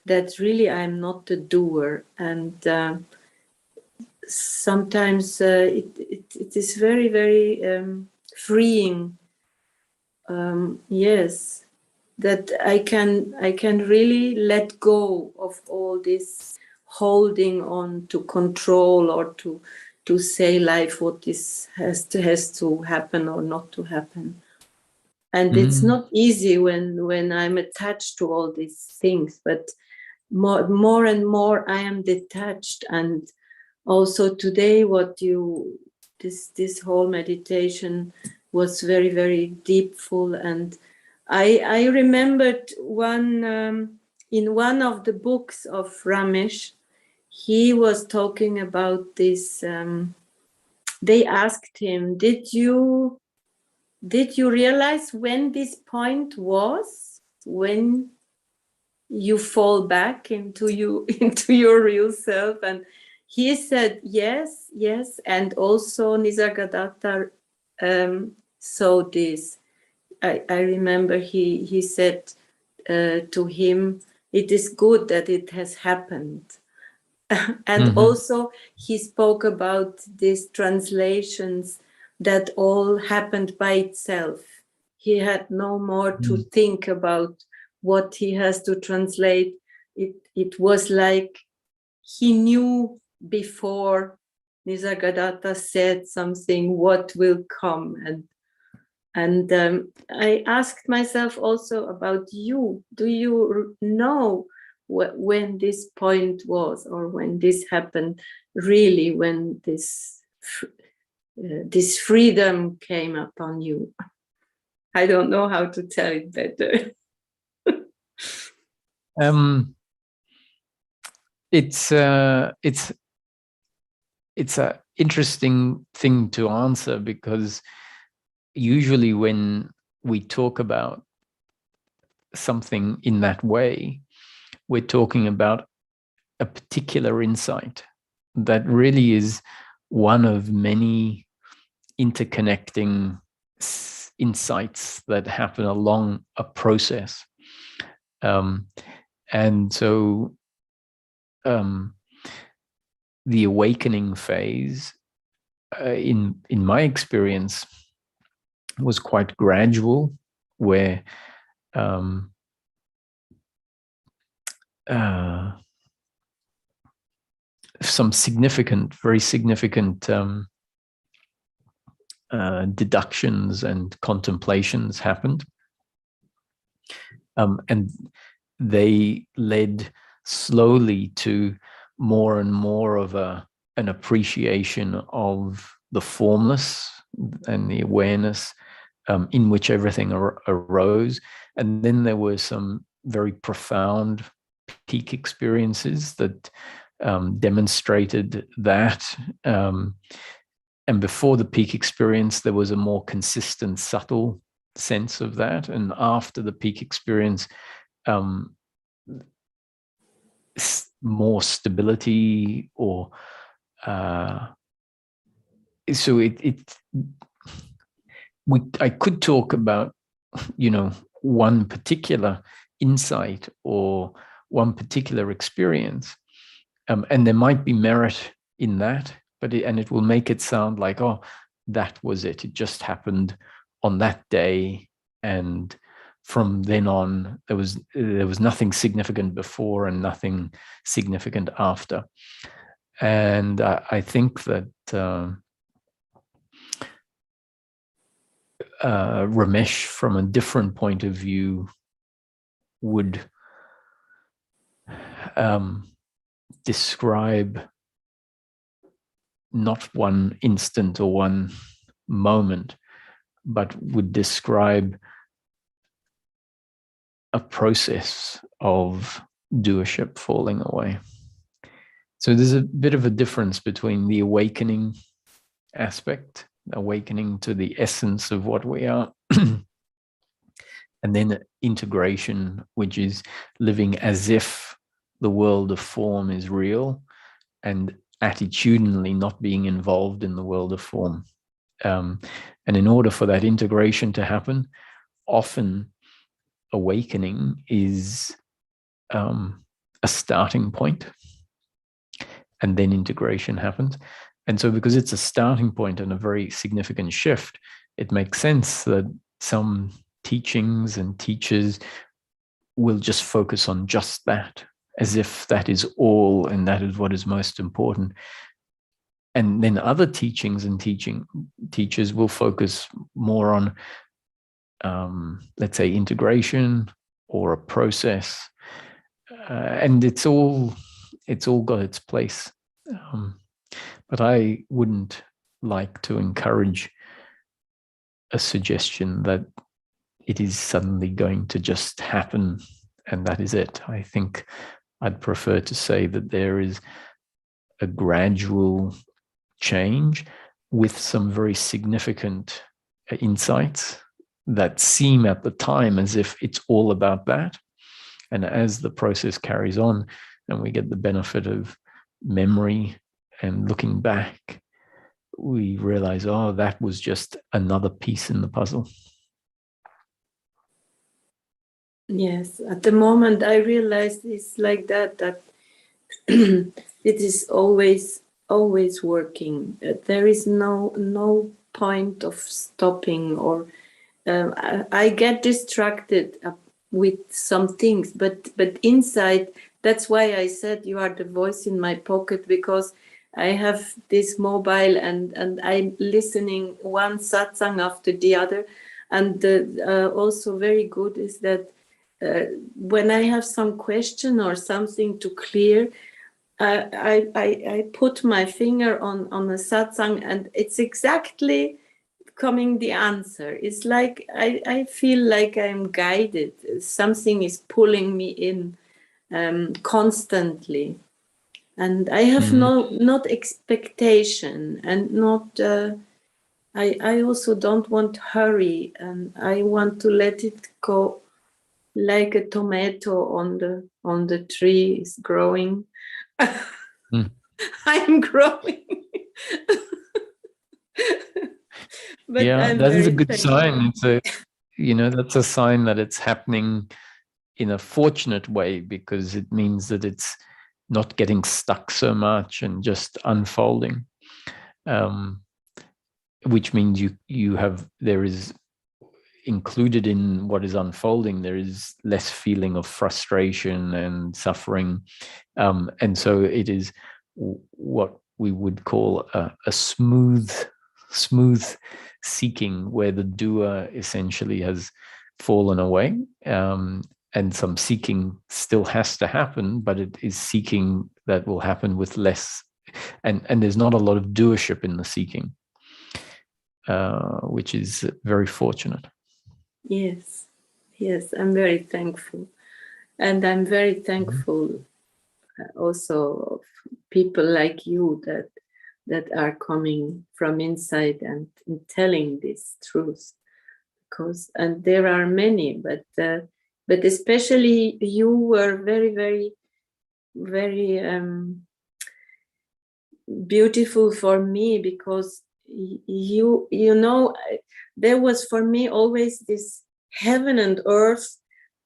that really I'm not the doer, and sometimes it is very, very freeing. Yes, that I can really let go of all this holding on to control, or to say life what this has to happen or not to happen. And it's not easy when I'm attached to all these things, but more and more I am detached. And also today, this whole meditation was very, very deepful. And I remembered in one of the books of Ramesh, he was talking about this. They asked him, did you realize when this point was, when you fall back into your real self? And he said yes. And also Nisargadatta saw this. I remember he said to him, it is good that it has happened. And also he spoke about these translations that all happened by itself. He had no more to think about what he has to translate. It was like he knew before Nisargadatta said something what will come. And I asked myself also about you. Do you know when this point was, or when this happened, really, when this freedom came upon you? I don't know how to tell it better. It's an interesting thing to answer, because usually when we talk about something in that way, we're talking about a particular insight that really is one of many interconnecting insights that happen along a process. And so the awakening phase in my experience, was quite gradual, where some significant, very significant deductions and contemplations happened. And they led slowly to more and more of an appreciation of the formless and the awareness in which everything arose. And then there were some very profound peak experiences that demonstrated that. And before the peak experience, there was a more consistent, subtle sense of that. And after the peak experience, more stability, or so I could talk about, one particular insight or one particular experience, and there might be merit in that, but it will make it sound like, oh, that was it. It just happened on that day, and from then on, there was nothing significant before and nothing significant after. And I think that Ramesh, from a different point of view, would describe not one instant or one moment, but would describe a process of doership falling away. So there's a bit of a difference between the awakening aspect, awakening to the essence of what we are, and then integration, which is living as if the world of form is real and attitudinally not being involved in the world of form. And in order for that integration to happen, often awakening is a starting point, and then integration happens. And so because it's a starting point and a very significant shift, it makes sense that some teachings and teachers will just focus on just that, as if that is all and that is what is most important. And then other teachings and teachers will focus more on, let's say, integration or a process. And it's all got its place. But I wouldn't like to encourage a suggestion that it is suddenly going to just happen and that is it. I think I'd prefer to say that there is a gradual change with some very significant insights that seem at the time as if it's all about that. And as the process carries on and we get the benefit of memory and looking back, we realize, oh, that was just another piece in the puzzle. Yes, at the moment I realize it's like that it is always working. There is no point of stopping, or I get distracted with some things, but inside, that's why I said you are the voice in my pocket, because I have this mobile and I'm listening one satsang after the other. And also very good is that when I have some question or something to clear, I put my finger on a satsang and it's exactly coming the answer. It's like I feel like I'm guided. Something is pulling me in constantly. And I have not expectation and not, I also don't want hurry, and I want to let it go like a tomato on the tree is growing. I'm growing. But yeah, that is a good sign. It's that's a sign that it's happening in a fortunate way, because it means that it's not getting stuck so much and just unfolding. which means there is included in what is unfolding, there is less feeling of frustration and suffering. And so it is what we would call a smooth seeking, where the doer essentially has fallen away. And some seeking still has to happen, but it is seeking that will happen with less. And there's not a lot of doership in the seeking, which is very fortunate. Yes, I'm very thankful. And I'm very thankful also of people like you that are coming from inside and telling this truth. And there are many, but especially you were very, very, very beautiful for me, because you know, there was for me always this heaven and earth,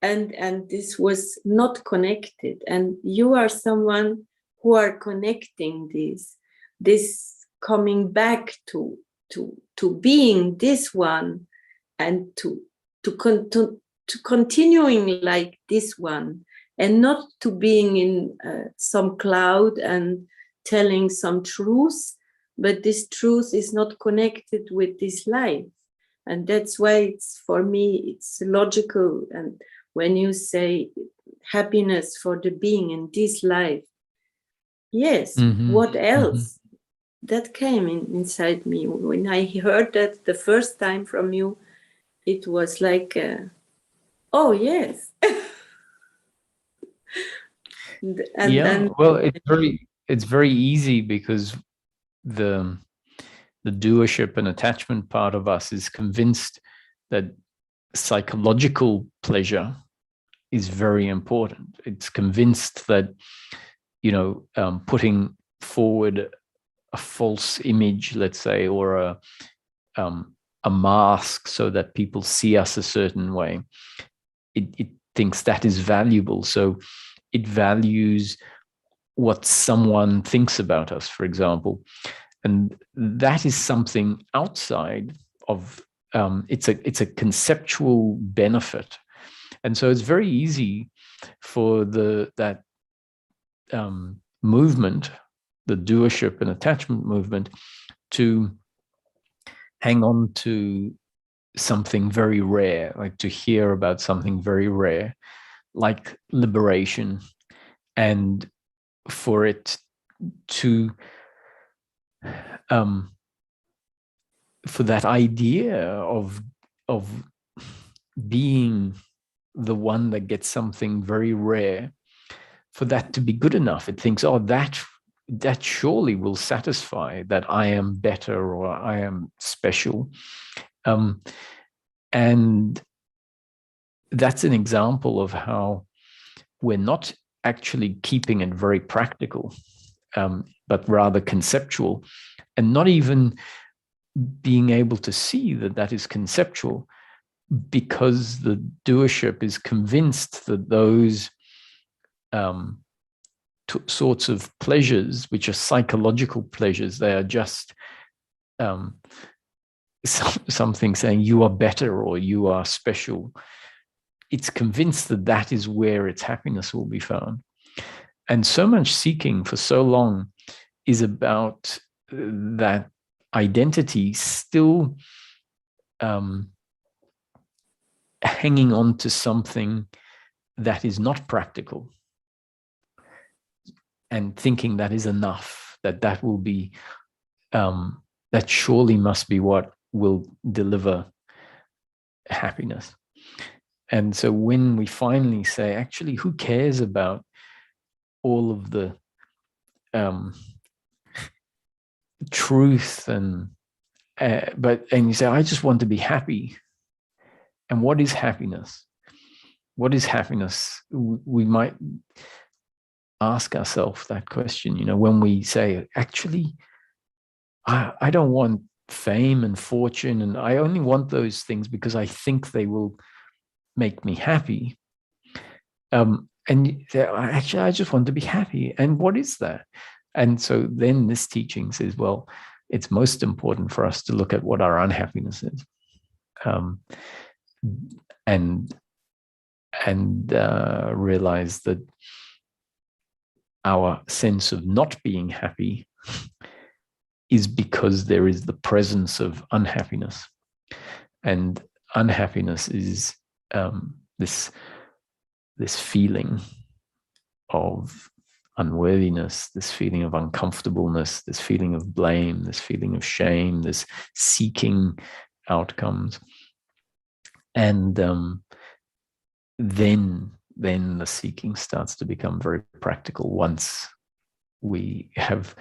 and this was not connected, and you are someone who are connecting this coming back to being this one, and to continuing like this one, and not to being in some cloud and telling some truth, but this truth is not connected with this life. And that's why it's, for me, it's logical. And when you say happiness for the being in this life, yes, what else? That came inside me. When I heard that the first time from you, it was like, oh, yes. Well, it's very easy, because the doership and attachment part of us is convinced that psychological pleasure is very important. It's convinced that, putting forward a false image, let's say, or a mask so that people see us a certain way, it thinks that is valuable. So it values what someone thinks about us, for example. And that is something outside of, it's a conceptual benefit. And so it's very easy for that movement, the doership and attachment movement, to hang on to something very rare, like to hear about something very rare, like liberation, and for it to for that idea of being the one that gets something very rare, for that to be good enough. It thinks, oh, that surely will satisfy, that I am better or I am special. And that's an example of how we're not actually keeping it very practical, but rather conceptual, and not even being able to see that is conceptual, because the doership is convinced that those sorts of pleasures, which are psychological pleasures, they are just something saying you are better or you are special. It's convinced that is where its happiness will be found. And so much seeking for so long is about that identity still hanging on to something that is not practical, and thinking that is enough, that will be, that surely must be what will deliver happiness. And so when we finally say, actually, who cares about all of the truth, and you say, I just want to be happy. And what is happiness? What is happiness? We might ask ourselves that question, when we say, actually, I don't want fame and fortune, and I only want those things because I think they will make me happy. And actually, I just want to be happy. And what is that? And so then this teaching says, well, it's most important for us to look at what our unhappiness is, and realize that our sense of not being happy is because there is the presence of unhappiness. And unhappiness is this feeling of unworthiness, this feeling of uncomfortableness, this feeling of blame, this feeling of shame, this seeking outcomes. And then the seeking starts to become very practical once we have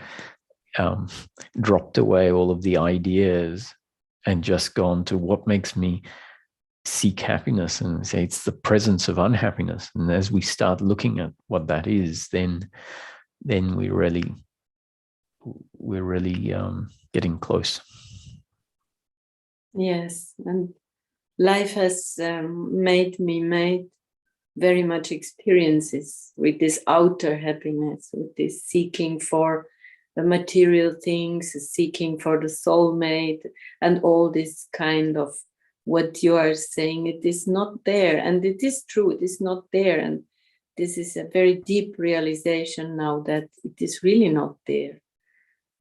dropped away all of the ideas and just gone to what makes me seek happiness, and say it's the presence of unhappiness. And as we start looking at what that is, then we're really getting close. Yes, and life has made very much experiences with this outer happiness, with this seeking for the material things, seeking for the soulmate, and all this kind of what you are saying. It is not there, and it is true, it is not there. And this is a very deep realization now that it is really not there.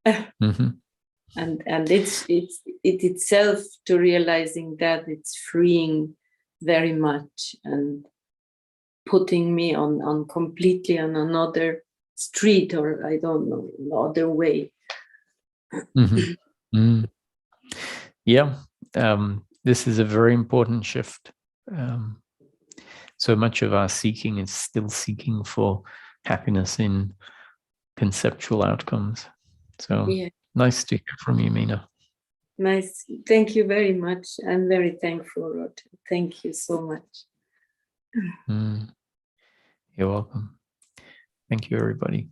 Mm-hmm. And it itself, to realizing that, it's freeing very much and putting me on completely on another street, or I don't know, another way. Mm-hmm. Mm. Yeah, this is a very important shift. So much of our seeking is still seeking for happiness in conceptual outcomes. So Yeah. Nice to hear from you, Mina. Nice. Thank you very much. I'm very thankful, Rod. Thank you so much. You're welcome. Thank you, everybody.